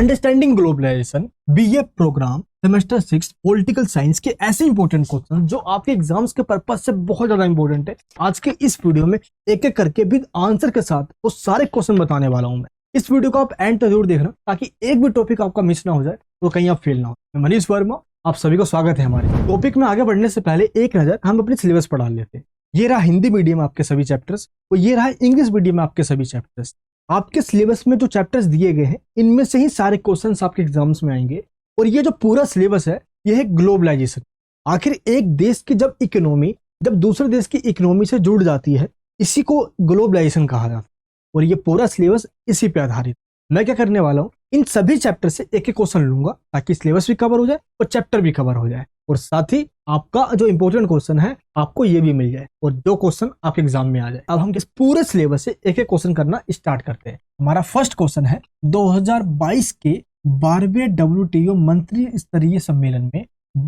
Understanding globalisation BA programme semester 6 political science के ऐसे important question जो आपके एग्जाम्स के पर्पज से बहुत ज्यादा इंपॉर्टेंट है। आज के इस वीडियो में एक एक करके विद आंसर के साथ वो सारे क्वेश्चन बताने वाला हूं मैं। इस वीडियो को आप एंड तक जरूर देखना ताकि एक भी टॉपिक आपका मिस ना हो जाए, तो कहीं आप फेल ना हो। मैं मनीष वर्मा, आप सभी को स्वागत है हमारे टॉपिक में। आगे बढ़ने से पहले एक नजर हम अपने सिलेबस पर डाल लेते हैं। ये रहा हिंदी मीडियम आपके सभी चैप्टर्स और ये रहा इंग्लिश मीडियम में आपके सभी चैप्टर्स। आपके सिलेबस में जो चैप्टर्स दिए गए हैं इनमें से ही सारे क्वेश्चंस आपके एग्जाम्स में आएंगे। और ये जो पूरा सिलेबस है ये है ग्लोबलाइजेशन। आखिर एक देश की जब इकोनॉमी जब दूसरे देश की इकोनॉमी से जुड़ जाती है, इसी को ग्लोबलाइजेशन कहा जाता है। और ये पूरा सिलेबस इसी पे आधारित। मैं क्या करने वाला हूँ, इन सभी चैप्टर से एक एक क्वेश्चन लूंगा ताकि सिलेबस भी कवर हो जाए और चैप्टर भी कवर हो जाए, और साथ ही आपका जो इंपॉर्टेंट क्वेश्चन है आपको ये भी मिल जाए और जो क्वेश्चन आपके एग्जाम में आ जाए। अब हम इस पूरे सिलेबस से एक एक क्वेश्चन करना स्टार्ट करते हैं। हमारा फर्स्ट क्वेश्चन है 2022 के 12वें WTO मंत्री स्तरीय सम्मेलन में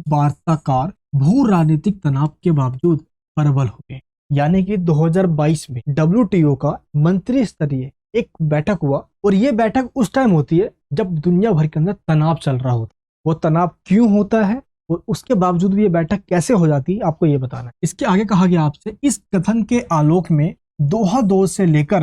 वार्ताकार भू राजनीतिक तनाव के बावजूद प्रबल हुए। यानी कि 2022 में WTO का मंत्री स्तरीय एक बैठक हुआ, और ये बैठक उस टाइम होती है जब दुनिया भर के अंदर तनाव चल रहा होता है। वो तनाव क्यों होता है और उसके बावजूद भी ये बैठक कैसे हो जाती है, आपको ये बताना है। इसके आगे कहा गया आपसे, इस कथन के आलोक में दोहा दौर से लेकर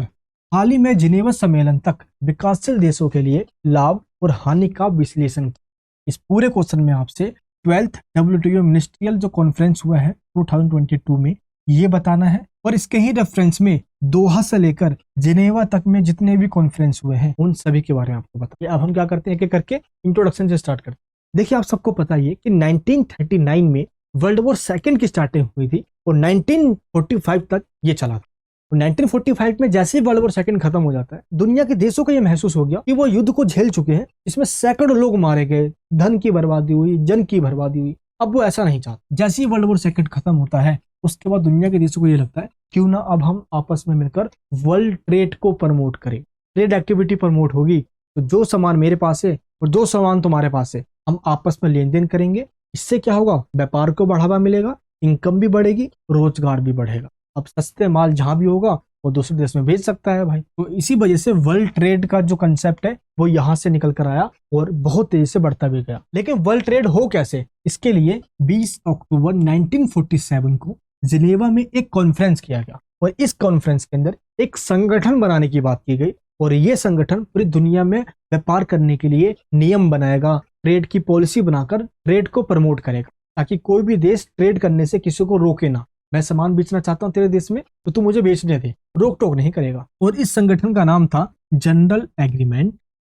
हाल ही में जिनेवा सम्मेलन तक विकासशील देशों के लिए लाभ और हानि का विश्लेषण किया। इस पूरे क्वेश्चन में आपसे 12th WTO मिनिस्ट्रियल जो कॉन्फ्रेंस हुआ है 2022 में ये बताना है, और इसके ही रेफरेंस में दोहा से लेकर जिनेवा तक में जितने भी कॉन्फ्रेंस हुए हैं उन सभी के बारे में आपको बताइए। अब हम क्या करते हैं, एक एक करके इंट्रोडक्शन से स्टार्ट करते हैं। देखिए, आप सबको पता ही है कि 1939 में वर्ल्ड वॉर सेकंड की स्टार्टिंग हुई थी और 1945 तक ये चला था। और 1945 में जैसे ही वर्ल्ड वॉर सेकंड खत्म हो जाता है, दुनिया के देशों को यह महसूस हो गया कि वो युद्ध को झेल चुके हैं, इसमें सैकड़ों लोग मारे गए, धन की बर्बादी हुई, जन की बर्बादी हुई। अब वो ऐसा नहीं चाहते। जैसे ही वर्ल्ड वॉर सेकंड खत्म होता है उसके बाद दुनिया के देशों को ये लगता है क्यों ना अब हम आपस में मिलकर वर्ल्ड ट्रेड को प्रमोट करें। ट्रेड एक्टिविटी प्रमोट होगी तो जो सामान मेरे पास है और जो सामान तुम्हारे पास है हम आपस में लेन देन करेंगे। इससे क्या होगा, व्यापार को बढ़ावा मिलेगा, इनकम भी बढ़ेगी, रोजगार भी बढ़ेगा। अब सस्ते माल जहां भी होगा वो दूसरे देश में भेज सकता है भाई। तो इसी वजह से वर्ल्ड ट्रेड का जो कंसेप्ट है वो यहाँ से निकल कर आया और बहुत तेजी से बढ़ता भी गया। लेकिन वर्ल्ड ट्रेड हो कैसे, इसके लिए 20 अक्टूबर 1947 को जिनेवा में एक कॉन्फ्रेंस किया गया, और इस कॉन्फ्रेंस के अंदर एक संगठन बनाने की बात की गई, और ये संगठन पूरी दुनिया में व्यापार करने के लिए नियम बनाएगा, ट्रेड की पॉलिसी बनाकर ट्रेड को प्रमोट करेगा, ताकि कोई भी देश ट्रेड करने से किसी को रोके ना। मैं सामान बेचना चाहता हूं तेरे देश में तो तू मुझे बेचने दे, रोक टोक नहीं करेगा। और इस संगठन का नाम था general agreement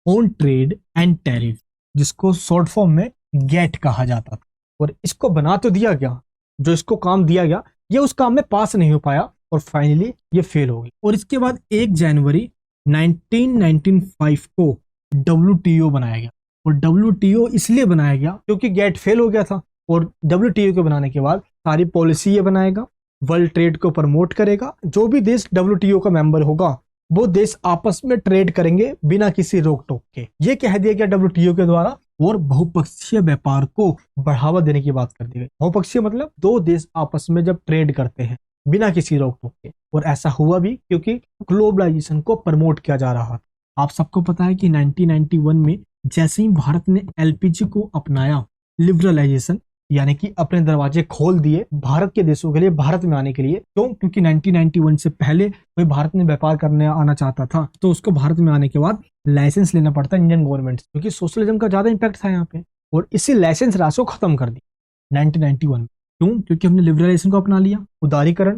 on trade and tariff, जिसको शॉर्ट फॉर्म में गेट कहा जाता था। और इसको बना तो दिया गया, जो इसको काम दिया गया ये उस काम में पास नहीं हो पाया और फाइनली ये फेल हो गई। और इसके बाद 1 जनवरी 1995 को WTO बनाया गया। और WTO इसलिए बनाया गया क्योंकि गेट फेल हो गया था, और WTO को बनाने के बाद सारी पॉलिसी ये बनाएगा, वर्ल्ड ट्रेड को प्रमोट करेगा। जो भी देश WTO का मेंबर होगा वो देश आपस में ट्रेड करेंगे बिना किसी रोक टोक के। ये कह दिया गया WTO के द्वारा, और बहुपक्षीय व्यापार को बढ़ावा देने की बात कर दी गई। बहुपक्षीय मतलब दो देश आपस में जब ट्रेड करते हैं बिना किसी रोक टोक के, और ऐसा हुआ भी क्योंकि ग्लोबलाइजेशन को प्रमोट किया जा रहा था। आप सबको पता है कि 1991 में जैसे ही भारत ने LPG को अपनाया, लिबरलाइजेशन यानी कि अपने दरवाजे खोल दिए भारत के देशों के लिए भारत में आने के लिए। क्यों? क्योंकि 1991 से पहले कोई भारत में व्यापार करने आना चाहता था तो उसको भारत में आने के बाद लाइसेंस लेना पड़ता है इंडियन गवर्नमेंट से, क्योंकि सोशलिज्म का ज्यादा इंपैक्ट था यहाँ पे। और इसी लाइसेंस राज को खत्म कर दी 1991 में। क्यों? क्योंकि हमने लिबरलाइजेशन को अपना लिया। उदारीकरण,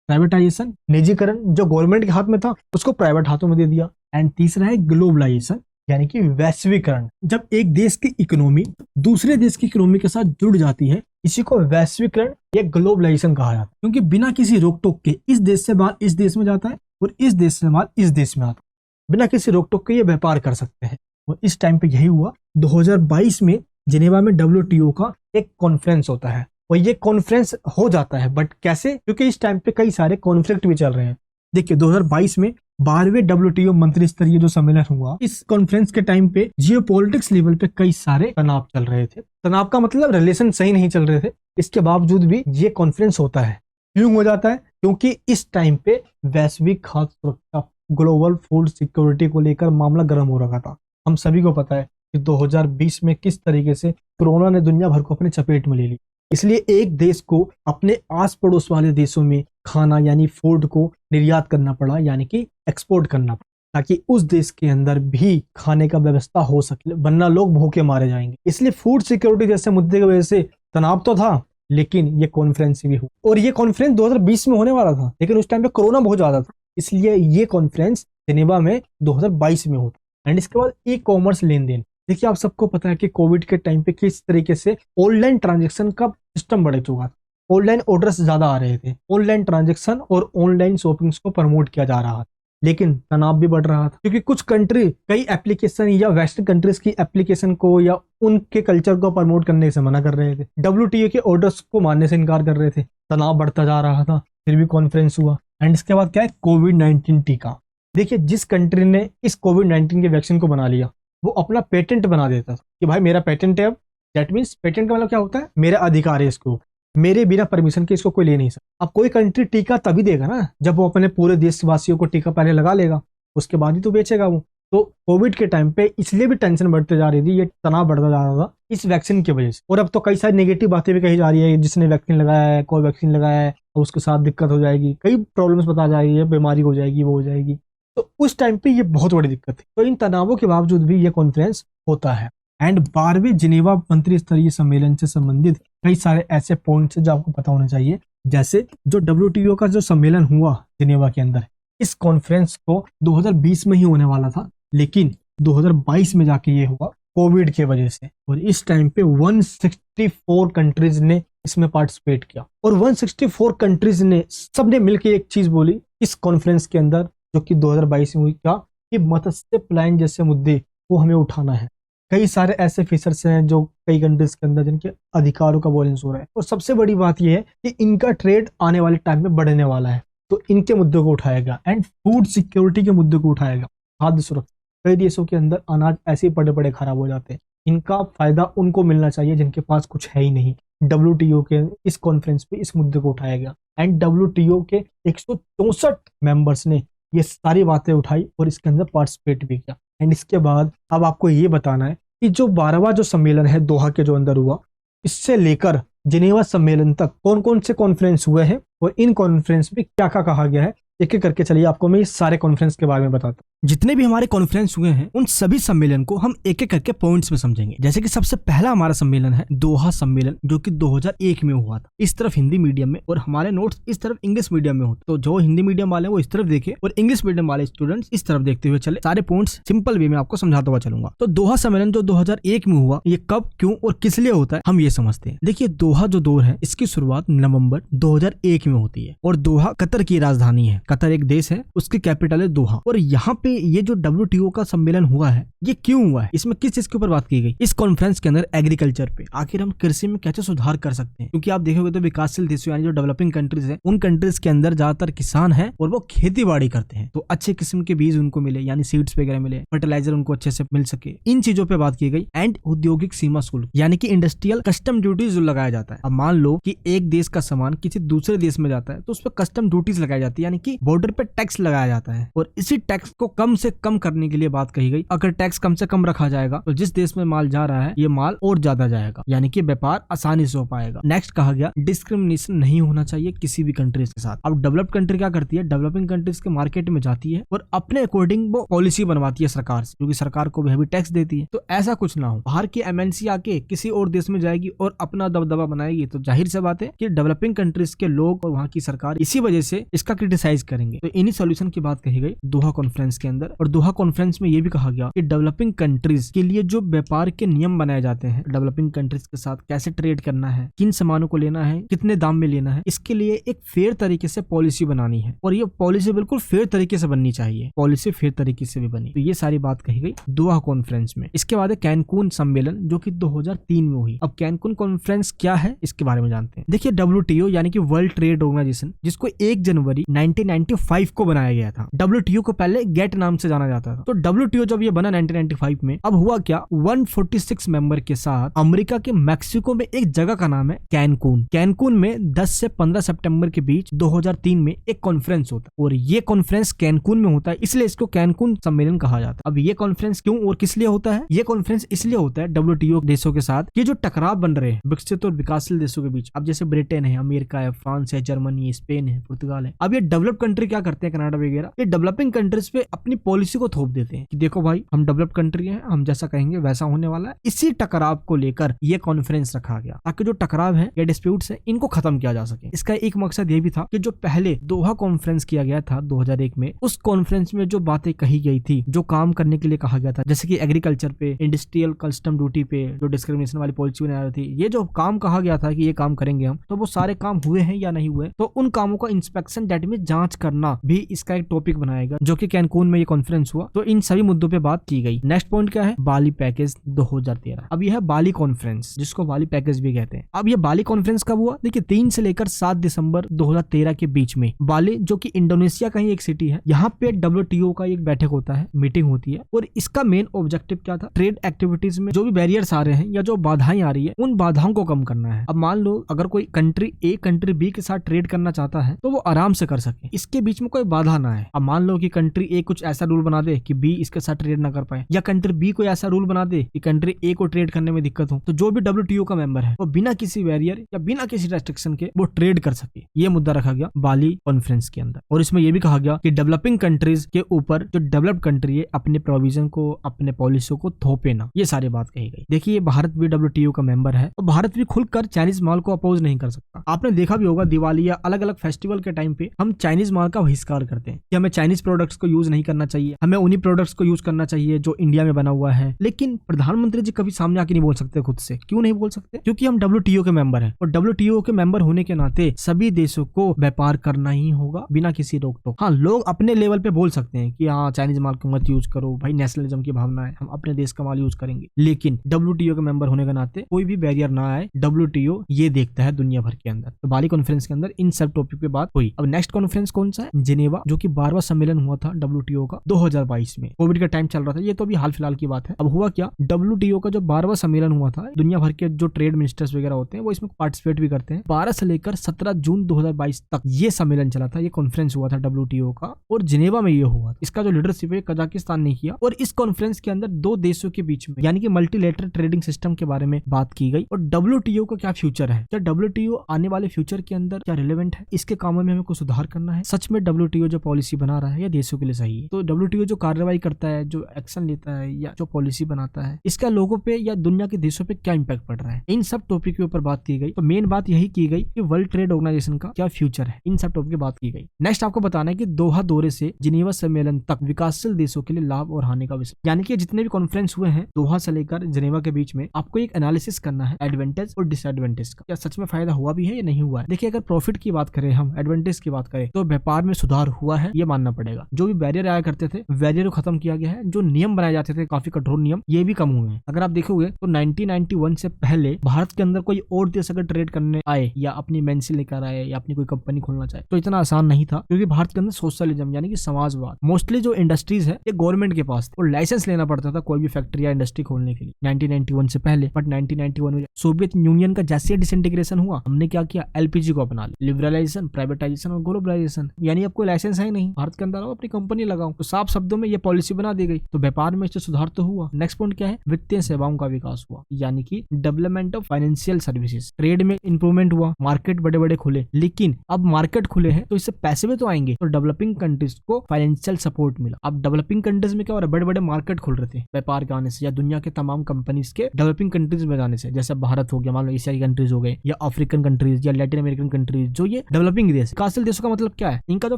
प्राइवेटाइजेशन, निजीकरण जो गवर्नमेंट के हाथ में था उसको प्राइवेट हाथों में दे दिया। एंड तीसरा है ग्लोबलाइजेशन यानी कि वैश्वीकरण। जब एक देश की इकोनॉमी दूसरे देश की इकोनॉमी के साथ जुड़ जाती है, इसी को वैश्वीकरण या ग्लोबलाइजेशन कहा जाता है, क्योंकि बिना किसी रोक टोक के इस देश से माल इस देश में जाता है और इस देश से माल इस देश में आता है। बिना किसी रोक टोक के ये व्यापार कर सकते हैं। और इस टाइम पे यही हुआ। 2022 में जिनेवा में WTO का एक कॉन्फ्रेंस होता है, और ये कॉन्फ्रेंस हो जाता है, बट कैसे? क्योंकि इस टाइम पे कई सारे कॉन्फ्लिक्ट भी चल रहे हैं। देखिए, 2022 में 12वें WTO मंत्री स्तरीय जो सम्मेलन हुआ, इस कॉन्फ्रेंस के टाइम पे जियोपॉलिटिक्स लेवल पे कई सारे तनाव चल रहे थे। तनाव का मतलब रिलेशन सही नहीं चल रहे थे। इसके बावजूद भी ये कॉन्फ्रेंस होता है। क्यों हो जाता है? क्योंकि इस टाइम पे वैश्विक खाद्य सुरक्षा, ग्लोबल फूड सिक्योरिटी को लेकर मामला गर्म हो रखा था। हम सभी को पता है कि 2020 में किस तरीके से कोरोना ने दुनिया भर को अपने चपेट में ले ली। इसलिए एक देश को अपने आस पड़ोस वाले देशों में खाना यानी फूड को निर्यात करना पड़ा, यानी कि एक्सपोर्ट करना पड़ा, ताकि उस देश के अंदर भी खाने का व्यवस्था हो सके, वरना लोग भूखे मारे जाएंगे। इसलिए फूड सिक्योरिटी जैसे मुद्दे की वजह से तनाव तो था, लेकिन ये कॉन्फ्रेंस भी हुई। और ये कॉन्फ्रेंस 2020 में होने वाला था, लेकिन उस टाइम पे कोरोना बहुत ज्यादा था, इसलिए ये कॉन्फ्रेंस जेनेवा में 2022 में होता। एंड इसके बाद ई कॉमर्स लेन देन। देखिए, आप सबको पता है कि कोविड के टाइम पे किस तरीके से ऑनलाइन ट्रांजेक्शन का सिस्टम बढ़ चुका था। ऑनलाइन ऑर्डर्स ज्यादा आ रहे थे, ऑनलाइन ट्रांजेक्शन और ऑनलाइन शॉपिंग्स को प्रमोट किया जा रहा था, लेकिन तनाव भी बढ़ रहा था, क्योंकि कुछ कंट्री कई एप्लीकेशन या वेस्टर्न कंट्रीज की एप्लीकेशन को या उनके कल्चर को प्रमोट करने से मना कर रहे थे, WTO के ऑर्डर्स को मानने से इनकार कर रहे थे। तनाव बढ़ता जा रहा था, फिर भी कॉन्फ्रेंस हुआ। एंड इसके बाद क्या है, कोविड-19 टीका। देखिए, जिस कंट्री ने इस कोविड-19 के वैक्सीन को बना लिया, वो अपना पेटेंट बना देता था कि भाई मेरा पेटेंट है। अब दैट मीन्स पेटेंट का मतलब क्या होता है, मेरा अधिकार है इसको, मेरे बिना परमिशन के इसको कोई ले नहीं सकता। अब कोई कंट्री टीका तभी देगा ना जब वो अपने पूरे देशवासियों को टीका पहले लगा लेगा, उसके बाद ही तो बेचेगा वो। तो कोविड के टाइम पे इसलिए भी टेंशन बढ़ते जा रही थी, ये तनाव बढ़ता जा रहा था इस वैक्सीन की वजह से। और अब तो कई सारी नेगेटिव बातें भी कही जा रही है, जिसने वैक्सीन लगाया है, कोई वैक्सीन लगाया है और उसके साथ दिक्कत हो जाएगी, कई प्रॉब्लम्स बता जा रही है, बीमारी हो जाएगी, वो हो जाएगी। तो उस टाइम पे ये बहुत बड़ी दिक्कत थी। तो इन तनावों के बावजूद भी ये कॉन्फ्रेंस होता है। एंड 12वें जिनेवा मंत्री स्तरीय सम्मेलन से संबंधित कई सारे ऐसे पॉइंट्स जो आपको पता होने चाहिए, जैसे जो WTO का जो सम्मेलन हुआ जिनेवा के अंदर, इस कॉन्फ्रेंस को 2020 में ही होने वाला था, लेकिन 2022 में जाके ये हुआ कोविड के वजह से। और इस टाइम पे 164 कंट्रीज ने इसमें पार्टिसिपेट किया, और 164 कंट्रीज ने सबने मिलकर एक चीज बोली इस कॉन्फ्रेंस के अंदर, जो कि 2022 में हुई, क्या कि मत्स्य पलायन जैसे मुद्दे को हमें उठाना है। कई सारे ऐसे फिशर्स हैं जो कई कंट्रीज के अंदर जिनके अधिकारों का वॉयलेंस हो रहा है, और सबसे बड़ी बात यह है कि इनका ट्रेड आने वाले टाइम में बढ़ने वाला है, तो इनके मुद्दों को उठाएगा। एंड फूड सिक्योरिटी के मुद्दों को उठाएगा, खाद्य सुरक्षा। कई देशों के अंदर अनाज ऐसे ही पड़े पड़े खराब हो जाते हैं, इनका फायदा उनको मिलना चाहिए जिनके पास कुछ है ही नहीं। WTO के इस कॉन्फ्रेंस पे इस मुद्दे को उठाया गया। एंड WTO के 164 मेंबर्स ने ये सारी बातें उठाई और इसके अंदर पार्टिसिपेट भी किया। एंड इसके बाद अब आपको ये बताना है कि जो 12वां जो सम्मेलन है दोहा के जो अंदर हुआ, इससे लेकर जिनेवा सम्मेलन तक कौन कौन से कॉन्फ्रेंस हुए हैं और इन कॉन्फ्रेंस में क्या क्या कहा गया है, एक एक करके चलिए आपको मैं इस सारे कॉन्फ्रेंस के बारे में बताता हूँ। जितने भी हमारे कॉन्फ्रेंस हुए हैं उन सभी सम्मेलन को हम एक एक करके पॉइंट्स में समझेंगे। जैसे कि सबसे पहला हमारा सम्मेलन है दोहा सम्मेलन, जो कि 2001 में हुआ था। इस तरफ हिंदी मीडियम में और हमारे नोट्स इस तरफ इंग्लिश मीडियम में होते, तो जो हिंदी मीडियम वाले वो इस तरफ देखे और इंग्लिश मीडियम वाले स्टूडेंट्स इस तरफ देखते हुए चले। सारे पॉइंट्स सिंपल वे में आपको समझाता हुआ चलूंगा। तो दोहा सम्मेलन जो 2001 में हुआ, ये कब, क्यों और किस लिए होता है, हम ये समझते हैं। देखिए, दोहा जो दौर है इसकी शुरुआत नवंबर 2001 में होती है, और दोहा कतर की राजधानी है। कतर एक देश है, उसकी कैपिटल है दोहा। और यहाँ पे ये जो WTO का सम्मेलन हुआ है, ये क्यों हुआ है, इसमें किस चीज के ऊपर बात की गई इस कॉन्फ्रेंस के अंदर, एग्रीकल्चर पे। आखिर हम कृषि में कैसे सुधार कर सकते हैं, क्योंकि आप देखोगे तो विकासशील देशों यानी जो डेवलपिंग कंट्रीज है, उन कंट्रीज के अंदर ज्यादातर किसान है और वो खेती बाड़ी करते हैं, तो अच्छे किस्म के बीज उनको मिले, यानी सीड्स वगैरह मिले, फर्टिलाइजर उनको अच्छे से मिल सके, इन चीजों पे बात की गई। एंड औद्योगिक सीमा शुल्क यानी कि इंडस्ट्रियल कस्टम ड्यूटीज जो लगाया जाता है। अब मान लो कि एक देश का सामान किसी दूसरे देश में जाता है, तो उस पर कस्टम ड्यूटीज लगाई जाती है, यानी कि बॉर्डर पे टैक्स लगाया जाता है। और इसी टैक्स को कम से कम करने के लिए बात कही गई। अगर टैक्स कम से कम रखा जाएगा तो जिस देश में माल जा रहा है ये माल और ज्यादा जाएगा, यानी कि व्यापार आसानी से हो पाएगा। नेक्स्ट कहा गया डिस्क्रिमिनेशन नहीं होना चाहिए किसी भी कंट्रीज के साथ। अब डेवलप्ड कंट्री क्या करती है, डेवलपिंग कंट्रीज के मार्केट में जाती है और अपने अकॉर्डिंग वो पॉलिसी बनवाती है सरकार से, क्योंकि सरकार को भी टैक्स देती है। तो ऐसा कुछ ना हो, बाहर की MNC आके किसी और देश में जाएगी और अपना दबदबा बनाएगी, तो जाहिर सी बात है कि डेवलपिंग कंट्रीज के लोग और वहाँ की सरकार इसी वजह से इसका क्रिटिसाइज करेंगे। तो इन्हीं सॉल्यूशन की बात कही गई दोहा कॉन्फ्रेंस के अंदर। और दोहा कॉन्फ्रेंस में ये भी कहा गया कि डेवलपिंग कंट्रीज के लिए जो व्यापार के नियम बनाए जाते हैं, डेवलपिंग कंट्रीज के साथ कैसे ट्रेड करना है, किन सामानों को लेना है, कितने दाम में लेना है, इसके लिए एक फेयर तरीके से पॉलिसी बनानी है। और ये पॉलिसी बिल्कुल फेयर तरीके से बननी चाहिए, पॉलिसी फेयर तरीके से भी बनी। तो ये सारी बात कही गई दोहा कॉन्फ्रेंस में। इसके बाद है कैनकून सम्मेलन, जो कि 2003 में हुई। अब कैनकून कॉन्फ्रेंस क्या है इसके बारे में जानते हैं। देखिए, WTO यानी कि वर्ल्ड ट्रेड ऑर्गेनाइजेशन, जिसको 1 जनवरी 1995 को बनाया गया था। WTO को पहले गेट नाम से जाना जाता था। तो WTO जब ये बना 1995 में, अब हुआ क्या, 146 मेंबर के साथ अमेरिका के मैक्सिको में एक जगह का नाम है कैनकून। कैनकून में 10 से 15 सितंबर के बीच 2003 में एक कॉन्फ्रेंस होता है और ये कॉन्फ्रेंस कैनकून में होता है, इसलिए इसको कैनकून सम्मेलन कहा जाता है। अब ये कॉन्फ्रेंस क्यों और किस लिए होता है? ये कॉन्फ्रेंस इसलिए होता है WTO देशों के साथ ये जो टकराव बन रहे हैं विकसित और विकासशील देशों के बीच, अब जैसे ब्रिटेन है, अमेरिका है, फ्रांस है, जर्मनी है, स्पेन है, पुर्तगाल है, अब ये डेवलप कंट्री क्या करते हैं, कनाडा वगैरह, ये डेवलपिंग कंट्रीज पे अपनी पॉलिसी को थोप देते हैं कि देखो भाई हम डेवलप कंट्री हैं, हम जैसा कहेंगे वैसा होने वाला है। इसी टकराव को लेकर ये कॉन्फ्रेंस रखा गया ताकि जो टकराव है या डिस्प्यूट्स है इनको खत्म किया जा सके। इसका एक मकसद ये भी था कि जो पहले दोहा कॉन्फ्रेंस किया गया था 2001 में, उस कॉन्फ्रेंस में जो बातें कही गई थी, जो काम करने के लिए कहा गया था, जैसे कि एग्रीकल्चर पे, इंडस्ट्रियल कस्टम ड्यूटी पे जो डिस्क्रिमिनेशन वाली पॉलिसी बनाई रही थी, ये जो काम कहा गया था कि ये काम करेंगे हम, तो वो सारे काम हुए हैं या नहीं हुए, तो उन कामों का इंस्पेक्शन डेट में जांच करना भी इसका एक टॉपिक बनाएगा, जो कि कैनकून में ये कॉन्फ्रेंस हुआ। तो इन सभी मुद्दों पे बात की गई। नेक्स्ट पॉइंट क्या है, बाली पैकेज 2013। अब यह है बाली कॉन्फ्रेंस, जिसको बाली पैकेज भी कहते हैं। अब ये बाली कॉन्फ्रेंस कब हुआ? देखिए 3 से लेकर 7 दिसंबर 2013 के बीच में बाली, जो कि इंडोनेशिया का ही एक सिटी है, यहाँ पे WTO का एक बैठक होता है, मीटिंग होती है, और इसका मेन ऑब्जेक्टिव क्या था, ट्रेड एक्टिविटीज में जो भी बैरियर्स आ रहे हैं या जो बाधाएं आ रही है, उन बाधाओं को कम करना है। अब मान लो अगर कोई कंट्री A कंट्री B के साथ ट्रेड करना चाहता है तो वो आराम से कर सके, इसके बीच में कोई बाधा ना है। अब मान लो कि कंट्री A कुछ ऐसा रूल बना दे कि B इसके साथ ट्रेड ना कर पाए, या कंट्री B कोई ऐसा रूल बना दे कि कंट्री A को ट्रेड करने में दिक्कत हो, तो जो भी WTO का मेंबर है वो बिना किसी बैरियर या बिना किसी रेस्ट्रिक्शन के वो ट्रेड कर सके। ये मुद्दा रखा गया बाली कॉन्फ्रेंस के अंदर। और इसमें यह भी कहा गया कि डेवलपिंग कंट्रीज के ऊपर जो डेवलप्ड कंट्री है अपने प्रोविजन को, अपने पॉलिसियों को थोपे ना, ये सारी बात कही गई। देखिए भारत भी WTO का मेंबर है और भारत भी खुलकर चाइनीज माल को अपोज नहीं कर सकता। आपने देखा भी होगा दिवाली या अलग अलग फेस्टिवल के टाइम पे हम चाइनीज माल का बहिष्कार करते हैं कि हमें चाइनीज प्रोडक्ट्स को यूज नहीं करना चाहिए, हमें उन्हीं प्रोडक्ट्स को यूज करना चाहिए जो इंडिया में बना हुआ है। लेकिन प्रधानमंत्री जी कभी सामने आके नहीं बोल सकते खुद से। क्यों नहीं बोल सकते? क्योंकि हम WTO के मेंबर हैं और WTO के मेंबर होने के नाते सभी देशों को व्यापार करना ही होगा बिना किसी रोक टोक। हाँ, लोग अपने लेवल पे बोल सकते हैं कि हाँ चाइनीज माल को मत यूज करो, भाई नेशनलिज्म की भावना है, हम अपने देश का माल यूज करेंगे, लेकिन WTO के मेंबर होने के नाते कोई भी बैरियर ना आए। WTO ये देखता है दुनिया भर के अंदर। तो बाली कॉन्फ्रेंस के अंदर इन सब टॉपिक पे बात हुई। अब नेक्स्ट कॉन्फ्रेंस कौन सा है? जिनेवा, जो कि 12वां सम्मेलन हुआ था WTO का 2022 में। कोविड का टाइम चल रहा था, ये तो अभी हाल फिलहाल की बात है। अब हुआ क्या, WTO का जो 12वां सम्मेलन हुआ था, दुनिया भर के जो ट्रेड मिनिस्टर्स वगैरह होते हैं वो इसमें पार्टिसिपेट भी करते हैं। 12 से लेकर 17 जून 2022 तक ये सम्मेलन चला था, ये कॉन्फ्रेंस हुआ था WTO का, और जिनेवा में ये हुआ। इसका जो लीडरशिप है कजाकिस्तान ने किया। और इस कॉन्फ्रेंस के अंदर दो देशों के बीच में यानी कि मल्टीलेटरल ट्रेडिंग सिस्टम के बारे में बात की गई। और WTO का क्या फ्यूचर है, क्या WTO आने वाले फ्यूचर के अंदर क्या रिलेवेंट है, इसके कामों में हमें कुछ सुधार करना है, सच में WTO जो पॉलिसी बना रहा है या देशों के लिए सही है। तो WTO जो कार्रवाई करता है, जो एक्शन लेता है या जो पॉलिसी बनाता है, इसका लोगों पे या दुनिया के देशों पे क्या इंपैक्ट पड़ रहा है, इन सब टॉपिक के ऊपर बात की गई। तो मेन बात यही की गई कि वर्ल्ड ट्रेड ऑर्गेनाइजेशन का क्या फ्यूचर है, इन सब टॉपिक की बात की गई। नेक्स्ट आपको बताना है कि दोहा दौरे से जिनेवा सम्मेलन तक विकासशील देशों के लिए लाभ और हानि का विषय, यानी कि जितने भी कॉन्फ्रेंस हुए हैं दोहा से लेकर जिनेवा के बीच में, आपको एक एनालिसिस करना है एडवांटेज और डिसएडवांटेज का। क्या सच में फायदा हुआ भी है या नहीं हुआ है। देखिए अगर प्रॉफिट की बात करें, हम एडवांटेज की बात करें, तो व्यापार में सुधार हुआ है, ये मानना पड़ेगा। जो भी बैरियर आया करते थे, बैरियर को खत्म किया गया है। जो नियम बनाए जाते थे, काफी कठोर नियम, ये भी कम हुए हैं। अगर आप देखोगे तो 1991 से पहले भारत के अंदर कोई और देश अगर ट्रेड करने आए या अपनी मेंसी लेकर आए या अपनी कोई कंपनी खोलना चाहे तो इतना आसान नहीं था, क्योंकि भारत के अंदर सोशलिज्म यानी कि समाजवाद, मोस्टली जो इंडस्ट्रीज है ये गवर्नमेंट के पास और लाइसेंस लेना पड़ता था कोई भी फैक्ट्री या इंडस्ट्री खोलने के लिए 1991 से पहले। बट 1991 में सोवियत यूनियन का जैसे डिसइंटीग्रेशन हुआ, हमने क्या किया, LPG को अपना लिया, लिबरलाइजेशन, प्राइवेटाइजेशन और ग्लोबलाइजेशन। यानी अब कोई लाइसेंस है नहीं, भारत के अंदर आओ अपनी कंपनी लगाओ। तो साफ शब्दों में ये पॉलिसी बना दी गई, तो व्यापार में इससे सुधार तो हुआ। नेक्स्ट पॉइंट क्या है, वित्तीय सेवाओं का विकास हुआ, यानी कि development of financial services. Trade में इंप्रूवमेंट हुआ, मार्केट बड़े बड़े खुले, लेकिन अब मार्केट खुले हैं तो इससे पैसे भी तो आएंगे, तो डेवलपिंग कंट्रीज को फाइनेंशियल सपोर्ट मिला। अब डेवलपिंग कंट्रीज में क्या हो रहा है, बड़े बड़े मार्केट खुल रहे थे व्यापार के आने से, या दुनिया के तमाम कंपनीज के डेवलपिंग कंट्रीज में जाने से, जैसे भारत हो गया, मान लो एशियाई कंट्रीज हो गए, या अफ्रीकन कंट्रीज या लैटिन अमेरिकन कंट्रीज, जो ये डेवलपिंग देश। विकासशील देशों का मतलब क्या है, इनका जो